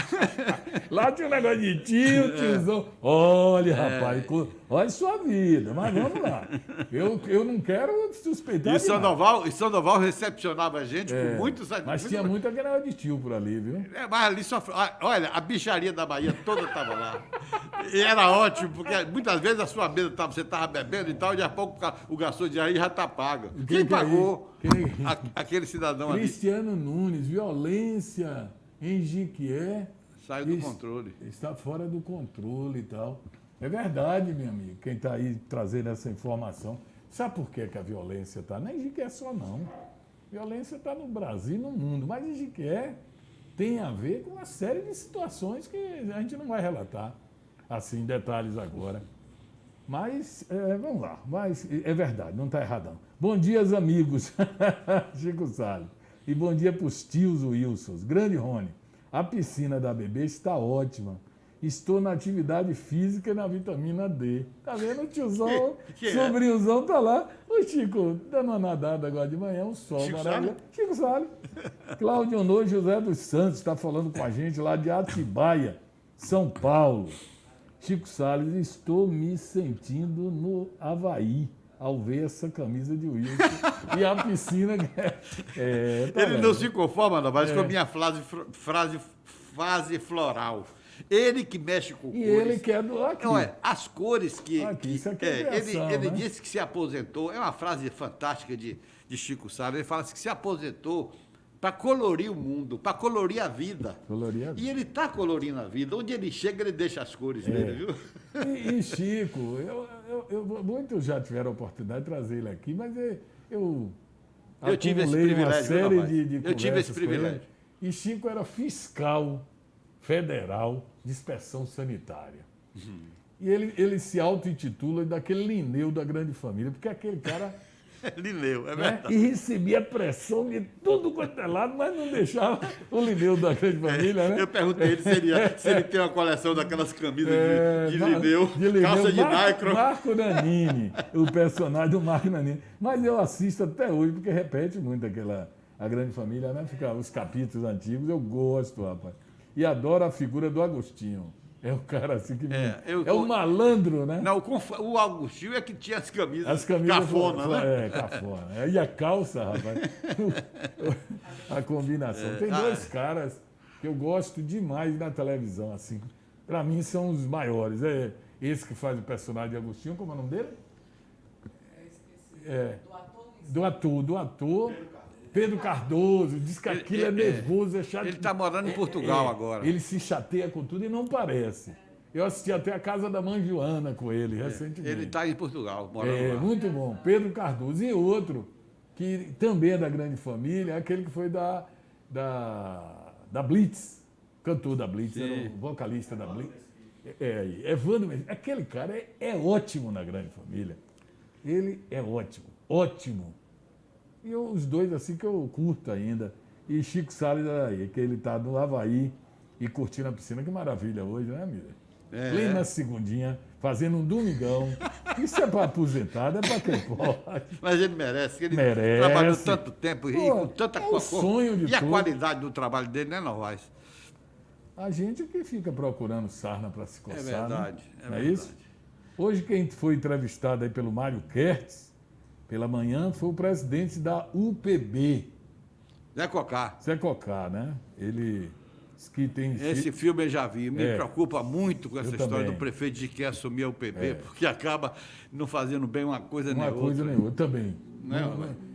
Lá tinha um negócio de tiozão. Olha, rapaz, olha sua vida, mas vamos lá. Eu não quero suspeitar E de nada. São Doval recepcionava a gente com muitos... Mas tinha muito aquele negócio de tio por ali, viu? Mas ali só... Olha, a bicharia da Bahia toda estava lá. E era ótimo, porque muitas vezes a sua mesa você estava bebendo e tal, e daqui a pouco o garçom de aí já está paga. Quem pagou? Aquele cidadão ali. Cristiano Nunes, violência em Jiquié. Saiu do controle. Está fora do controle e tal. É verdade, meu amigo, quem está aí trazendo essa informação. Sabe por que a violência está? Nem em Jiquié só, não. Violência está no Brasil e no mundo. Mas em Jiquié tem a ver com uma série de situações que a gente não vai relatar assim em detalhes agora. Mas, vamos lá. Mas é verdade, não está errado, não. Bom dia, amigos. Chico Salles. E bom dia para os tios Wilsons. Grande Rony. A piscina da bebê está ótima. Estou na atividade física e na vitamina D. Tá vendo? O tiozão, sobrinhozão tá lá. O Chico, dando uma nadada agora de manhã, um sol Chico maravilhoso. Chico Salles. Cláudio Honor José dos Santos está falando com a gente lá de Atibaia, São Paulo. Chico Salles, estou me sentindo no Havaí ao ver essa camisa de Wilson e a piscina. Ele não se conforma, não, mas com a minha frase floral. Ele que mexe com cores. E ele quer do aqui. Não, as cores que... Isso aqui é criação, ele né? disse que se aposentou, é uma frase fantástica de Chico Salles, ele fala assim, que se aposentou para colorir o mundo, para colorir a vida. Colorir a vida. E ele está colorindo a vida. Onde ele chega, ele deixa as cores dele, viu? E Chico, muitos já tiveram a oportunidade de trazer ele aqui, mas eu tive esse acumulei uma privilégio, série rapaz. de Eu tive esse conversas com ele. privilégio. E Chico era fiscal federal de inspeção sanitária. E ele se auto-intitula daquele Linneu da grande família, porque aquele cara Linneu, é né? verdade. E recebia pressão de tudo quanto é lado, mas não deixava o Linneu da grande família, né? Eu perguntei ele se ele tem uma coleção daquelas camisas de De Linneu, calça de lycra. Marco Nanini, o personagem do Marco Nanini. Mas eu assisto até hoje, porque repete muito a grande família, né? Fica os capítulos antigos, eu gosto, rapaz. E adoro a figura do Agostinho. É um cara assim que... É um malandro, né? Não, o Agostinho é que tinha as camisas cafona, né? Cafona. E a calça, rapaz. A combinação. Tem dois caras que eu gosto demais na televisão, assim. Para mim são os maiores. É esse que faz o personagem de Agostinho, como é o nome dele? Do ator. Pedro Cardoso. Diz que aquilo é nervoso, é chato. Ele está morando em Portugal agora. Ele se chateia com tudo e não parece. Eu assisti até a Casa da Mãe Joana com ele recentemente. Ele está em Portugal, morando lá. Muito bom. Pedro Cardoso. E outro, que também é da grande família, é aquele que foi da Blitz. Cantor da Blitz, era o vocalista da Blitz. Evandro Mesquita. Aquele cara é ótimo na grande família. Ele é ótimo. Ótimo. E os dois, assim, que eu curto ainda. E Chico Salles aí, que ele está no Havaí e curtindo a piscina. Que maravilha hoje, né, Miriam? Plena segundinha, fazendo um domingão. Isso é para aposentado, é para quem pode. Mas ele merece. Ele merece. Trabalhou tanto tempo e com tanta sonho de E a qualidade do trabalho dele, né, Novaes? A gente que fica procurando sarna para se coçar. É verdade. Né? Não é isso? Hoje, quem foi entrevistado aí pelo Mário Kertz, pela manhã, foi o presidente da UPB. Zé Cocá. Zé Cocá, né? Ele disse que tem... Esse filme eu já vi. Me preocupa muito com essa história também. do prefeito de que assumir a UPB, porque acaba não fazendo bem uma coisa nem outra. Uma coisa nem outra, também.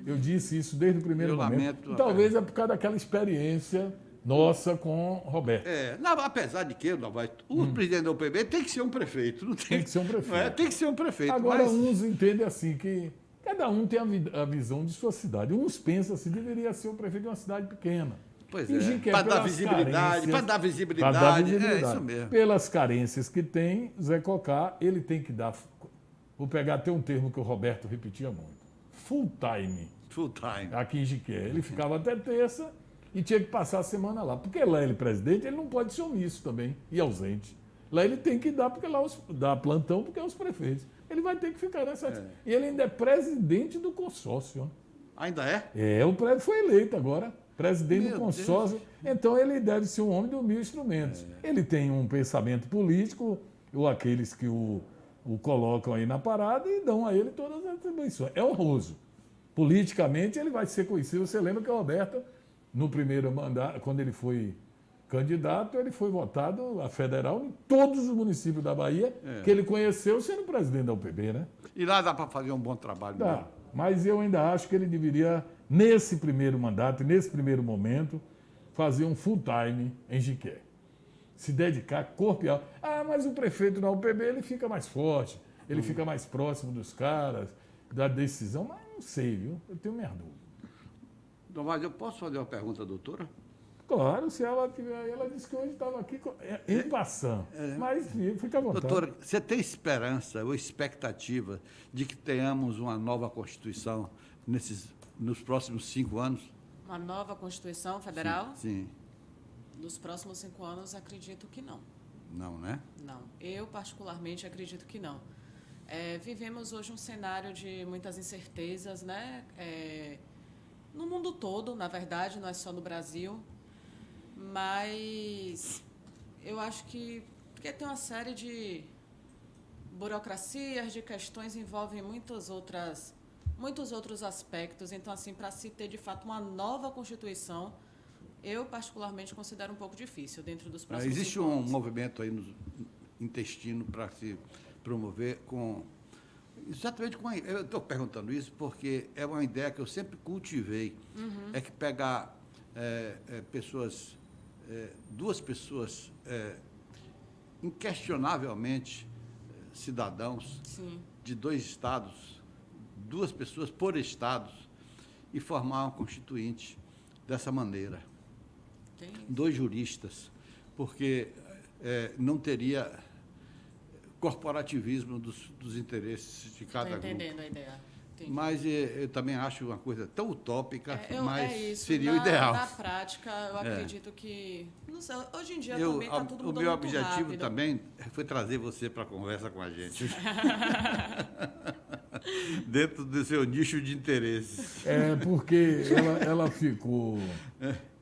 Eu disse isso desde o primeiro momento. Lamento, talvez é por causa daquela experiência nossa com Roberto. Não, apesar de que, o presidente da UPB tem que ser um prefeito. Não tem que ser um prefeito. Tem que ser um prefeito. Agora, uns entendem assim que cada um tem a visão de sua cidade. Uns pensam assim, deveria ser o prefeito de uma cidade pequena. Pois para dar visibilidade, É isso mesmo. Pelas carências que tem, Zé Cocá, ele tem que dar... Vou pegar até um termo que o Roberto repetia muito. Full time. Full time. Aqui em Jiqué. Ele ficava até terça e tinha que passar a semana lá. Porque lá ele presidente, ele não pode ser omisso também e ausente. Lá ele tem que dar, porque lá dá plantão, porque é os prefeitos. Ele vai ter que ficar nessa... E ele ainda é presidente do consórcio. Ainda é? O prédio foi eleito agora, presidente do consórcio. Deus. Então ele deve ser um homem de 1000 instrumentos. Ele tem um pensamento político, ou aqueles que o colocam aí na parada e dão a ele todas as atribuições. É honroso. Politicamente ele vai ser conhecido. Você lembra que o Roberto, no primeiro mandato, quando ele foi candidato, ele foi votado a federal em todos os municípios da Bahia que ele conheceu sendo presidente da UPB, né? E lá dá para fazer um bom trabalho. Dá, mesmo. Mas eu ainda acho que ele deveria, nesse primeiro mandato, nesse primeiro momento, fazer um full time em Jiqué. Se dedicar corpo e alma. Mas o prefeito da UPB ele fica mais forte, ele fica mais próximo dos caras, da decisão, mas não sei, viu? Eu tenho minhas dúvidas. Mas eu posso fazer uma pergunta, doutora? Claro, se ela tiver. Ela disse que hoje estava aqui em passando. Mas fica à vontade. Doutora, você tem esperança ou expectativa de que tenhamos uma nova Constituição nos próximos 5 anos? Uma nova Constituição Federal? Sim. Nos próximos 5 anos, acredito que não. Não, né? Não. Eu, particularmente, acredito que não. Vivemos hoje um cenário de muitas incertezas, né? No mundo todo, na verdade, não é só no Brasil. Mas eu acho que tem uma série de burocracias, de questões, envolvem muitos outros aspectos. Então, assim, para se ter, de fato, uma nova Constituição, eu, particularmente, considero um pouco difícil dentro dos próximos 5 anos. Existe um movimento aí no intestino para se promover com... Exatamente com... Eu estou perguntando isso porque é uma ideia que eu sempre cultivei. É que pegar pessoas... duas pessoas inquestionavelmente cidadãos de 2 estados, 2 pessoas por estados, e formar uma constituinte dessa maneira. 2 juristas, porque não teria corporativismo dos interesses de cada grupo. Estou entendendo a ideia. Entendi. Mas eu também acho uma coisa tão utópica, mas isso. seria o ideal. Na prática, eu acredito que... Não sei, hoje em dia também está tudo O mudando meu muito objetivo rápido. também foi trazer você para a conversa com a gente. Dentro do seu nicho de interesse. Porque ela ficou...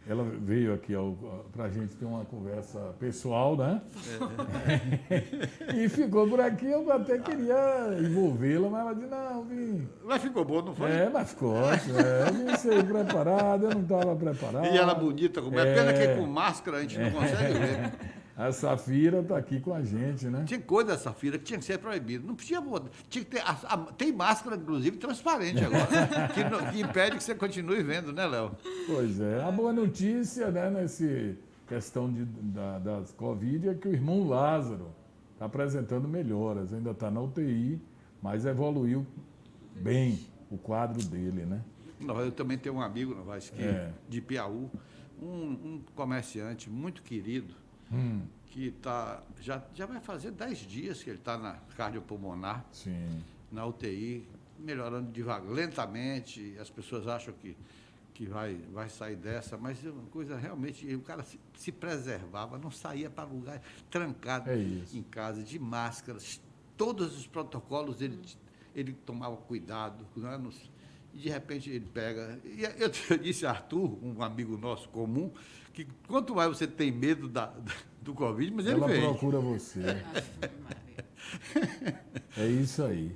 Ela veio aqui para a gente ter uma conversa pessoal, né? E ficou por aqui, eu até queria envolvê-la, mas ela disse, não, vim... Mas ficou bom, não foi? Mas ficou ótimo. Eu vim ser preparado, eu não estava preparado. E ela bonita, como é pena que com máscara a gente não consegue ver. A Safira está aqui com a gente, né? Tinha coisa da Safira que tinha que ser proibido. Não podia botar. Tinha que ter. Tem máscara, inclusive, transparente agora, que impede que você continue vendo, né, Léo? Pois é. A boa notícia, né, nessa questão das Covid é que o irmão Lázaro está apresentando melhoras. Ainda está na UTI, mas evoluiu bem o quadro dele, né? Eu também tenho um amigo, Novaes, de Piauí, um comerciante muito querido, que já vai fazer 10 dias que ele está na cardiopulmonar, na UTI, melhorando devagar, lentamente. As pessoas acham que vai sair dessa, mas é uma coisa realmente... O cara se preservava, não saía para lugar trancado em casa, de máscaras, todos os protocolos ele tomava cuidado, né? E de repente ele pega... E eu disse a Arthur, um amigo nosso comum, que quanto mais você tem medo do Covid, mas ele veio. Ela procura você. É isso aí.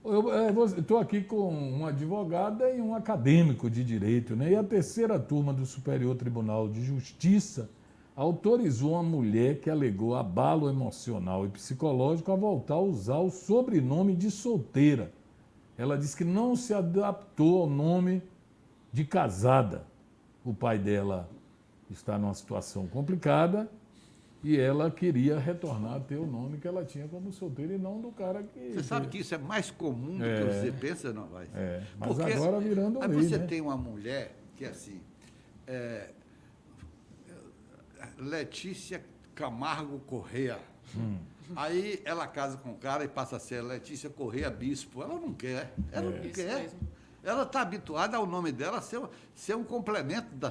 Eu estou aqui com uma advogada e um acadêmico de direito, né? E a terceira turma do Superior Tribunal de Justiça autorizou uma mulher que alegou abalo emocional e psicológico a voltar a usar o sobrenome de solteira. Ela disse que não se adaptou ao nome de casada. O pai dela está numa situação complicada e ela queria retornar a ter o nome que ela tinha como solteira e não do cara que... Você sabe que isso é mais comum do que você pensa, não vai? Mas porque agora virando aí lei, você né? tem uma mulher que é assim... Letícia Camargo Corrêa. Aí ela casa com o cara e passa a ser Letícia Corrêa Bispo. Ela não quer. Ela não quer. Mesmo. Ela está habituada ao nome dela ser um complemento da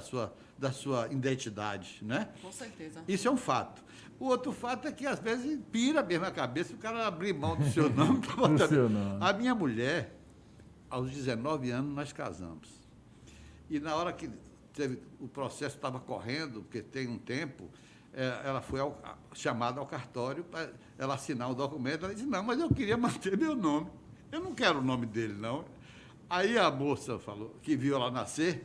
sua identidade, né? Com certeza. Isso é um fato. O outro fato é que, às vezes, pira mesmo a cabeça o cara abrir mão do seu nome. Do seu nome. A minha mulher, aos 19 anos, nós casamos. E na hora que o processo estava correndo, porque tem um tempo, ela foi chamada ao cartório para ela assinar o documento. Ela disse, não, mas eu queria manter meu nome. Eu não quero o nome dele, não. Aí a moça falou, que viu ela nascer,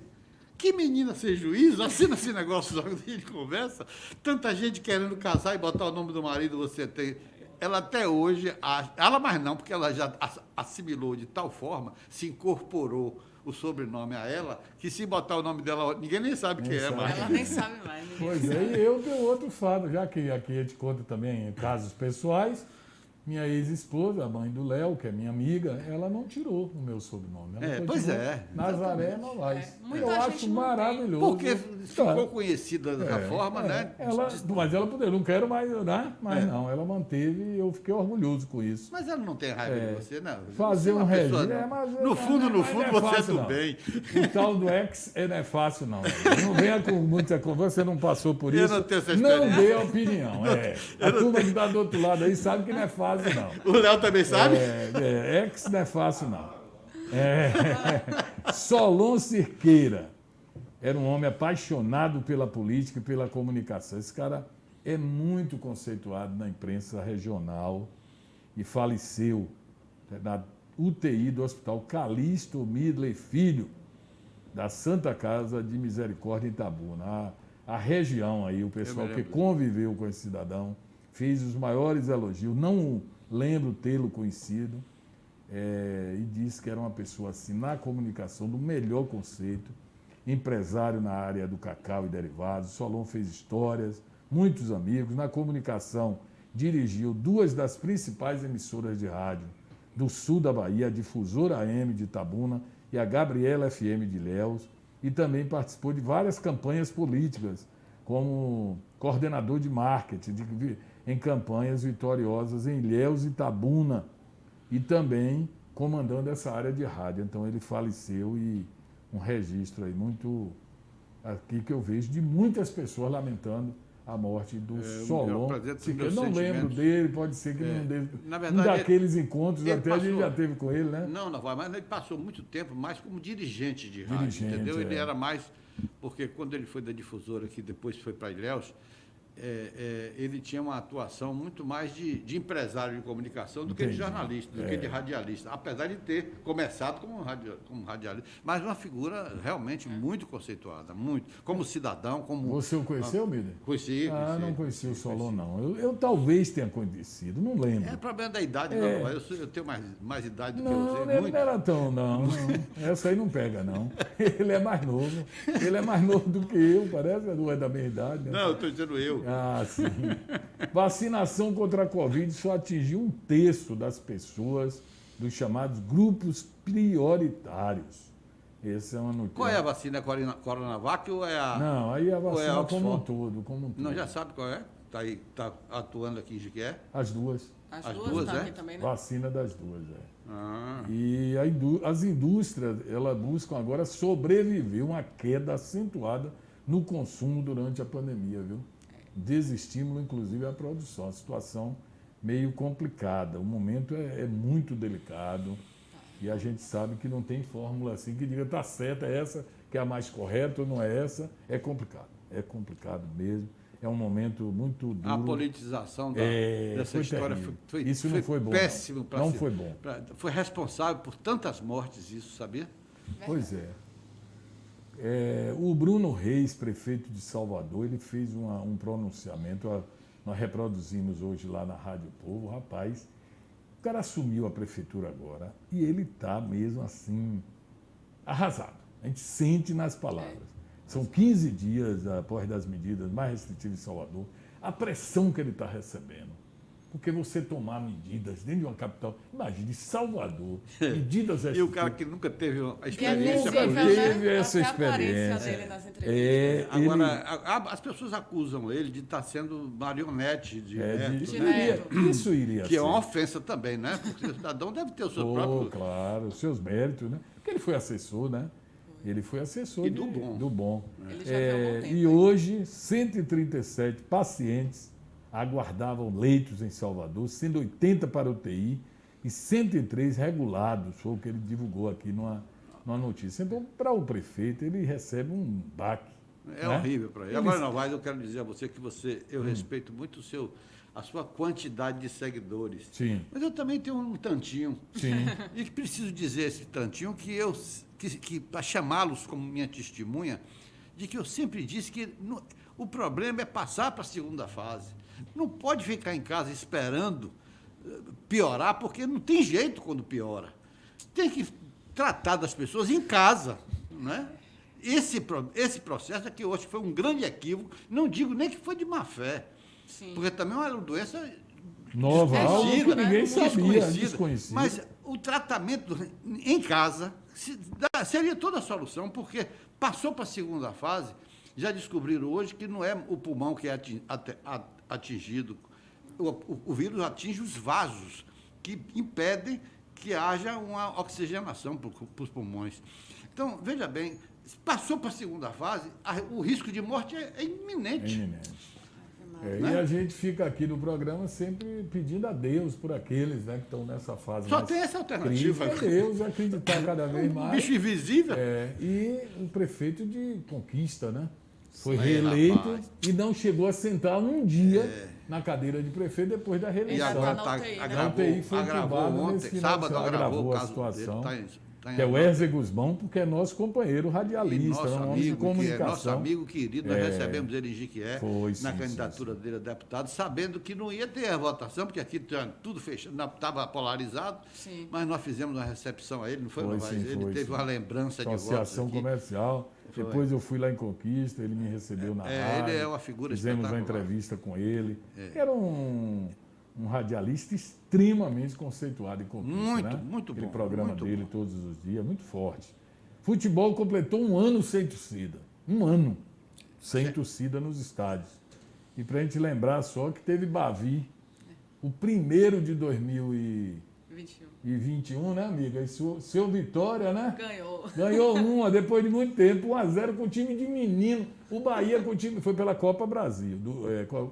que menina ser juiz, assina esse negócio logo de conversa. Tanta gente querendo casar e botar o nome do marido, você tem. Ela até hoje, ela mais não, porque ela já assimilou de tal forma, se incorporou o sobrenome a ela, que se botar o nome dela, ninguém nem sabe quem é mais. Ela nem sabe mais. Ninguém Pois é, e eu tenho outro fato, já que aqui a gente conta também casos pessoais. Minha ex-esposa, a mãe do Léo, que é minha amiga, ela não tirou o meu sobrenome. Ela Pois continuou é. Nazaré Novaes. Muita Eu gente acho não tem. maravilhoso. Porque ficou conhecida dessa forma, né? Mas ela poderia, não quero mais, né? Mas não, ela manteve e eu fiquei orgulhoso com isso. Mas ela não tem raiva de você, não? Fazer Você é um uma pessoa, regime. não. Mas No fundo, mas não você fácil, é do não. bem. O tal do ex não é fácil, não. Não venha com muita conversa, você não passou por isso. Eu não tenho essa Não experiência. dê opinião. A turma que está do outro lado aí sabe que não é fácil, não. O Léo também sabe? Ex não é fácil, não. Solon Cirqueira era um homem apaixonado pela política e pela comunicação. Esse cara é muito conceituado na imprensa regional e faleceu na UTI do Hospital Calixto Midley Filho, da Santa Casa de Misericórdia em Itabuna. A região aí, o pessoal que conviveu com esse cidadão, fez os maiores elogios. Não lembro tê-lo conhecido, e disse que era uma pessoa assim, na comunicação, do melhor conceito, empresário na área do cacau e derivados. Solon fez histórias, muitos amigos. Na comunicação, dirigiu 2 das principais emissoras de rádio do sul da Bahia, a Difusora AM de Itabuna e a Gabriela FM de Ilhéus, e também participou de várias campanhas políticas, como coordenador de marketing em campanhas vitoriosas em Ilhéus e Itabuna, e também comandando essa área de rádio. Então ele faleceu e um registro aí muito aqui que eu vejo de muitas pessoas lamentando a morte do Solon. Eu não lembro dele, pode ser que não dele. Na verdade, um daqueles encontros, até passou, a gente já teve com ele, né? Não, mas ele passou muito tempo mais como dirigente de rádio, entendeu? Ele era mais, porque quando ele foi da difusora, que depois foi para Ilhéus, ele tinha uma atuação muito mais de empresário de comunicação do que de jornalista, do que de radialista, apesar de ter começado como radialista, mas uma figura realmente muito conceituada, muito, como cidadão, como... Você o conheceu, Miller? Conheci. Não conheci o Solon, não. Eu talvez tenha conhecido, não lembro. É problema da idade, não. Eu tenho mais idade do que Não, você. ele Muito. não era tão, não. Essa aí não pega, não. Ele é mais novo. Ele é mais novo do que eu, parece, não é da minha idade. Né? Não, eu estou dizendo eu. Ah, sim. Vacinação contra a Covid só atingiu 1/3 das pessoas dos chamados grupos prioritários. Essa é uma notícia. Qual é a vacina? É a Coronavac ou é a... Não, aí a vacina Oxford? como um todo. Não, já sabe qual é? Está atuando aqui em Jequié? As duas. As As duas duas, tá é? aqui também, né? Vacina das duas, Ah, E as indústrias, elas buscam agora sobreviver uma queda acentuada no consumo durante a pandemia, viu? Desestímulo, inclusive, à produção. A situação meio complicada. O momento é muito delicado e a gente sabe que não tem fórmula assim que diga está certa, é essa que é a mais correta ou não é essa. É complicado mesmo. É um momento muito duro. a politização dessa foi história terrível. Isso não foi bom. Péssimo para Não foi bom. Foi responsável por tantas mortes, isso, sabia? Pois é. O Bruno Reis, prefeito de Salvador, ele fez um pronunciamento, nós reproduzimos hoje lá na Rádio Povo, rapaz, o cara assumiu a prefeitura agora e ele está mesmo assim, arrasado. A gente sente nas palavras. São 15 dias após das medidas mais restritivas em Salvador, a pressão que ele está recebendo. Porque você tomar medidas dentro de uma capital, imagine, Salvador, medidas E o cara que nunca teve a Que é experiência... visível, teve né? essa Até a aparência experiência. dele nas entrevistas. Agora, as pessoas acusam ele de estar sendo marionete de Neto, de né? Neto. Isso iria Que ser. é uma ofensa também, né? Porque o cidadão deve ter o seu próprio... Claro, os seus méritos, né? Porque ele foi assessor, né? Ele foi assessor E do bom. do bom. Ele já tem um bom tempo, E hein? hoje, 137 pacientes aguardavam leitos em Salvador, sendo 80 para UTI e 103 regulados, foi o que ele divulgou aqui numa notícia. Então, para o prefeito, ele recebe um baque. É né? horrível para ele. Agora, Novaes, eu quero dizer a você que eu respeito muito a sua quantidade de seguidores. Sim, Mas eu também tenho um tantinho. sim. E preciso dizer esse tantinho que para chamá-los como minha testemunha, de que eu sempre disse que o problema é passar para a segunda fase. Não pode ficar em casa esperando piorar, porque não tem jeito quando piora. Tem que tratar das pessoas em casa, né? Esse processo aqui hoje foi um grande equívoco, não digo nem que foi de má fé, Sim. porque também é uma doença Nova, algo que desconhecida, ninguém sabia, desconhecida. desconhecido. Mas o tratamento em casa seria toda a solução, porque passou para a segunda fase, já descobriram hoje que não é o pulmão que é atingido, o vírus atinge os vasos, que impedem que haja uma oxigenação para os pulmões. Então, veja bem, passou para a segunda fase, o risco de morte é iminente. Eminente. Né? E a gente fica aqui no programa sempre pedindo a Deus por aqueles, né, que estão nessa fase Só mais tem essa alternativa. crítica, Deus acreditar cada vez Um mais. bicho invisível. E o prefeito de Conquista, né? Foi Sim, reeleito rapaz. e não chegou a sentar um dia na cadeira de prefeito depois da E reeleição. agora na tá, UTI, né? A UTI foi agravou entubado ontem, nesse final de sábado semana, agravou agravou o a caso situação. dele. Que é o Herzer Guzmão, porque é nosso companheiro radialista, nosso é um homem de amigo, que é comunicação. nosso amigo querido, nós recebemos ele em Jequié, Foi, sim, na sim, candidatura dele a deputado, sabendo que não ia ter a votação, porque aqui tinha tudo fechado, estava polarizado, Sim. mas nós fizemos uma recepção a ele, não foi, Foi, Novaes? sim, Ele foi, teve sim. uma lembrança de votos Associação aqui. Comercial. Foi. Depois eu fui lá em Conquista, ele me recebeu na rádio. Ele é uma figura Fizemos uma espetacular. entrevista com ele. Era um radialista extremamente conceituado em Conquista. Muito, né? muito Aquele bom, programa muito dele bom. todos os dias, muito forte. Futebol completou um ano sem torcida. Um ano sem torcida nos estádios. E para a gente lembrar só que teve Bavi, o primeiro de 2020, 21. e 21, né, amiga? E seu Vitória, né? Ganhou. Ganhou uma depois de muito tempo, 1-0 com o time de menino. O Bahia com o time foi pela Copa Brasil,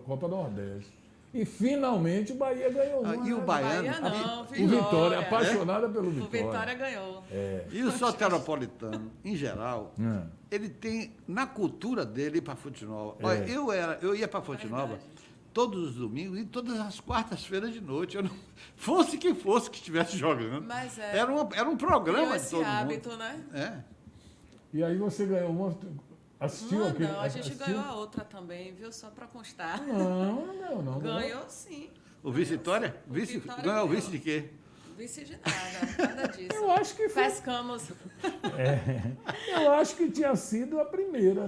Copa Nordeste. E finalmente o Bahia ganhou uma. E o né? Baiano? Bahia não, O Vitória, É? apaixonada pelo O Vitória. Vitória ganhou. E o soteropolitano, em geral, É. ele tem na cultura dele ir para Fonte Nova. É. Olha, eu ia para Fonte Nova Verdade. todos os domingos e todas as quartas-feiras de noite. Eu não, fosse quem fosse que estivesse jogando. Mas Era um programa criou de esse todo hábito, mundo. né? É. E aí você ganhou uma. Assistiu Não, aquele. não, a gente assistiu? ganhou a outra também, viu? Só para constar. Não. Ganhou sim. O vice-Vitória? O Vitória Ganhou o ganhou. vice de quê? Vice de nada, nada disso. Eu acho que foi. Pescamos. Eu acho que tinha sido a primeira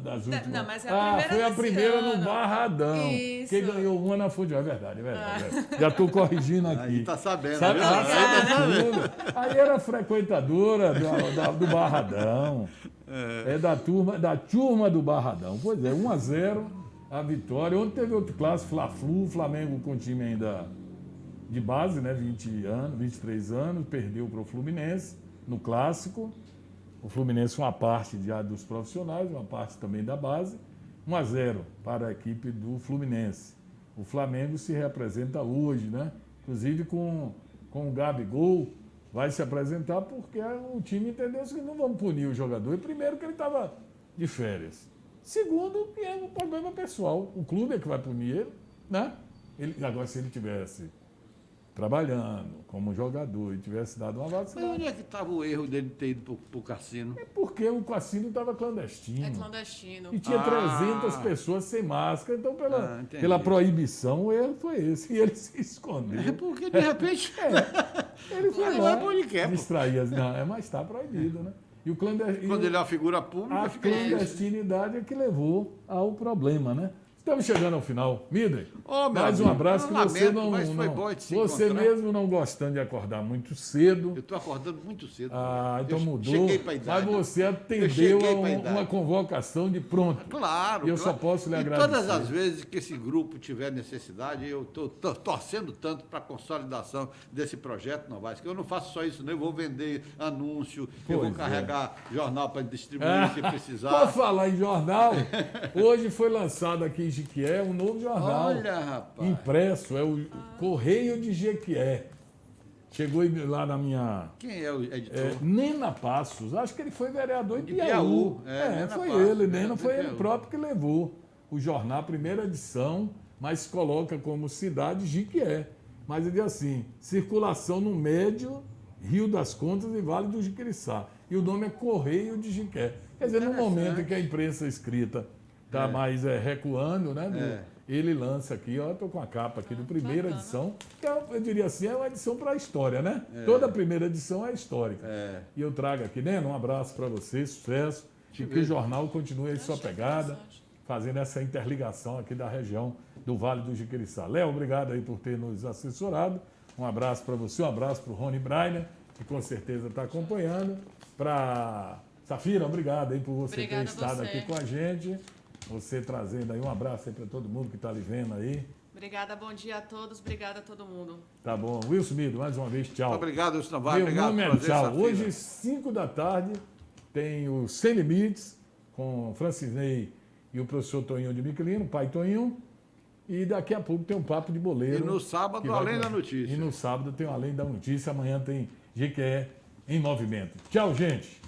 das últimas. Não, mas é a primeira foi a desse primeira ano. no Barradão. Isso. Que ganhou uma na Futebol. É verdade. Já estou corrigindo aqui. Aí tá sabendo. Sabe, viu? sabe tudo. Aí era frequentadora do Barradão. É da turma do Barradão. Pois é, 1-0 a vitória. Ontem teve outro clássico, Fla-Flu, Flamengo com time ainda de base, né? 23 anos, perdeu para o Fluminense no clássico. O Fluminense uma parte já dos profissionais, uma parte também da base. 1-0 para a equipe do Fluminense. O Flamengo se representa hoje, né? Inclusive com o Gabigol, vai se apresentar porque o time entendeu que não vamos punir o jogador. Primeiro que ele estava de férias. Segundo, que é um problema pessoal. O clube é que vai punir ele, né? Agora, se ele tivesse trabalhando como jogador e tivesse dado uma Mas vacina, onde é que estava o erro dele ter ido para o cassino? é porque o cassino estava clandestino. É clandestino. E tinha Ah. 300 pessoas sem máscara, então Entendi. pela proibição o erro foi esse. E ele se escondeu. É porque, de repente, Ele foi Ele lá, vai pra onde quer, pô. distraía. Não, mas está proibido, né? E o clandestino, quando ele é uma figura pública, a fica difícil. clandestinidade é que levou ao problema, né? Estamos chegando ao final. Midley, Ô, meu mais um amigo, abraço eu que você lamento, não... mas foi bom de se você encontrar. mesmo não gostando de acordar muito cedo. Eu estou acordando muito cedo. Então Eu mudou. Cheguei para a idade. Mas você Eu atendeu cheguei a pra idade. uma convocação de pronto. Claro. E eu só claro. posso lhe E agradecer. todas as vezes que esse grupo tiver necessidade, eu estou torcendo tanto para a consolidação desse projeto Novaes, que eu não faço só isso, não. Eu vou vender anúncio, eu vou Pois é. carregar jornal para distribuir se Por precisar. falar em jornal, hoje foi lançado aqui em Jequié um novo jornal. Olha, rapaz. Impresso, é o Correio de Jequié. Chegou lá na minha... Quem é o editor? Nena Passos, acho que ele foi vereador em De Piauí. Piauí, Nena foi Passos, ele, né, Nena de foi ele Piauí. próprio que levou o jornal, a primeira edição, mas coloca como cidade Jequié. Mas ele diz assim, circulação no médio, Rio das Contas e Vale do Jiquiriçá. E o nome é Correio de Jequié. Quer dizer, no momento em que a imprensa escrita está mais recuando, né? Ele lança aqui, ó, estou com a capa aqui do primeira bacana. edição, que eu diria assim, é uma edição para a história, né? Toda a primeira edição é histórica. E eu trago aqui, né? Um abraço para você, sucesso, e que o jornal continue aí sua pegada, fazendo essa interligação aqui da região do Vale do Jiquiriçá. Léo, obrigado aí por ter nos assessorado. Um abraço para você, um abraço para o Rony Brainer, que com certeza está acompanhando. Para Safira, obrigado aí por você Obrigada ter estado a você. aqui com a gente. Você trazendo aí um abraço aí para todo mundo que está lhe vendo aí. Obrigada, bom dia a todos, obrigada a todo mundo. Tá bom. Wilson Mido, mais uma vez, tchau. Obrigado, Wilson Novaes. Meu Obrigado nome é por fazer tchau. essa Hoje, fila. 5 da tarde, tem o Sem Limites, com Francisney e o professor Toninho de Miquelino, pai Toninho. E daqui a pouco tem um papo de boleiro. E no sábado, que vai Além da com- Notícia. E no sábado tem o Além da Notícia. Amanhã tem GQE em movimento. Tchau, gente.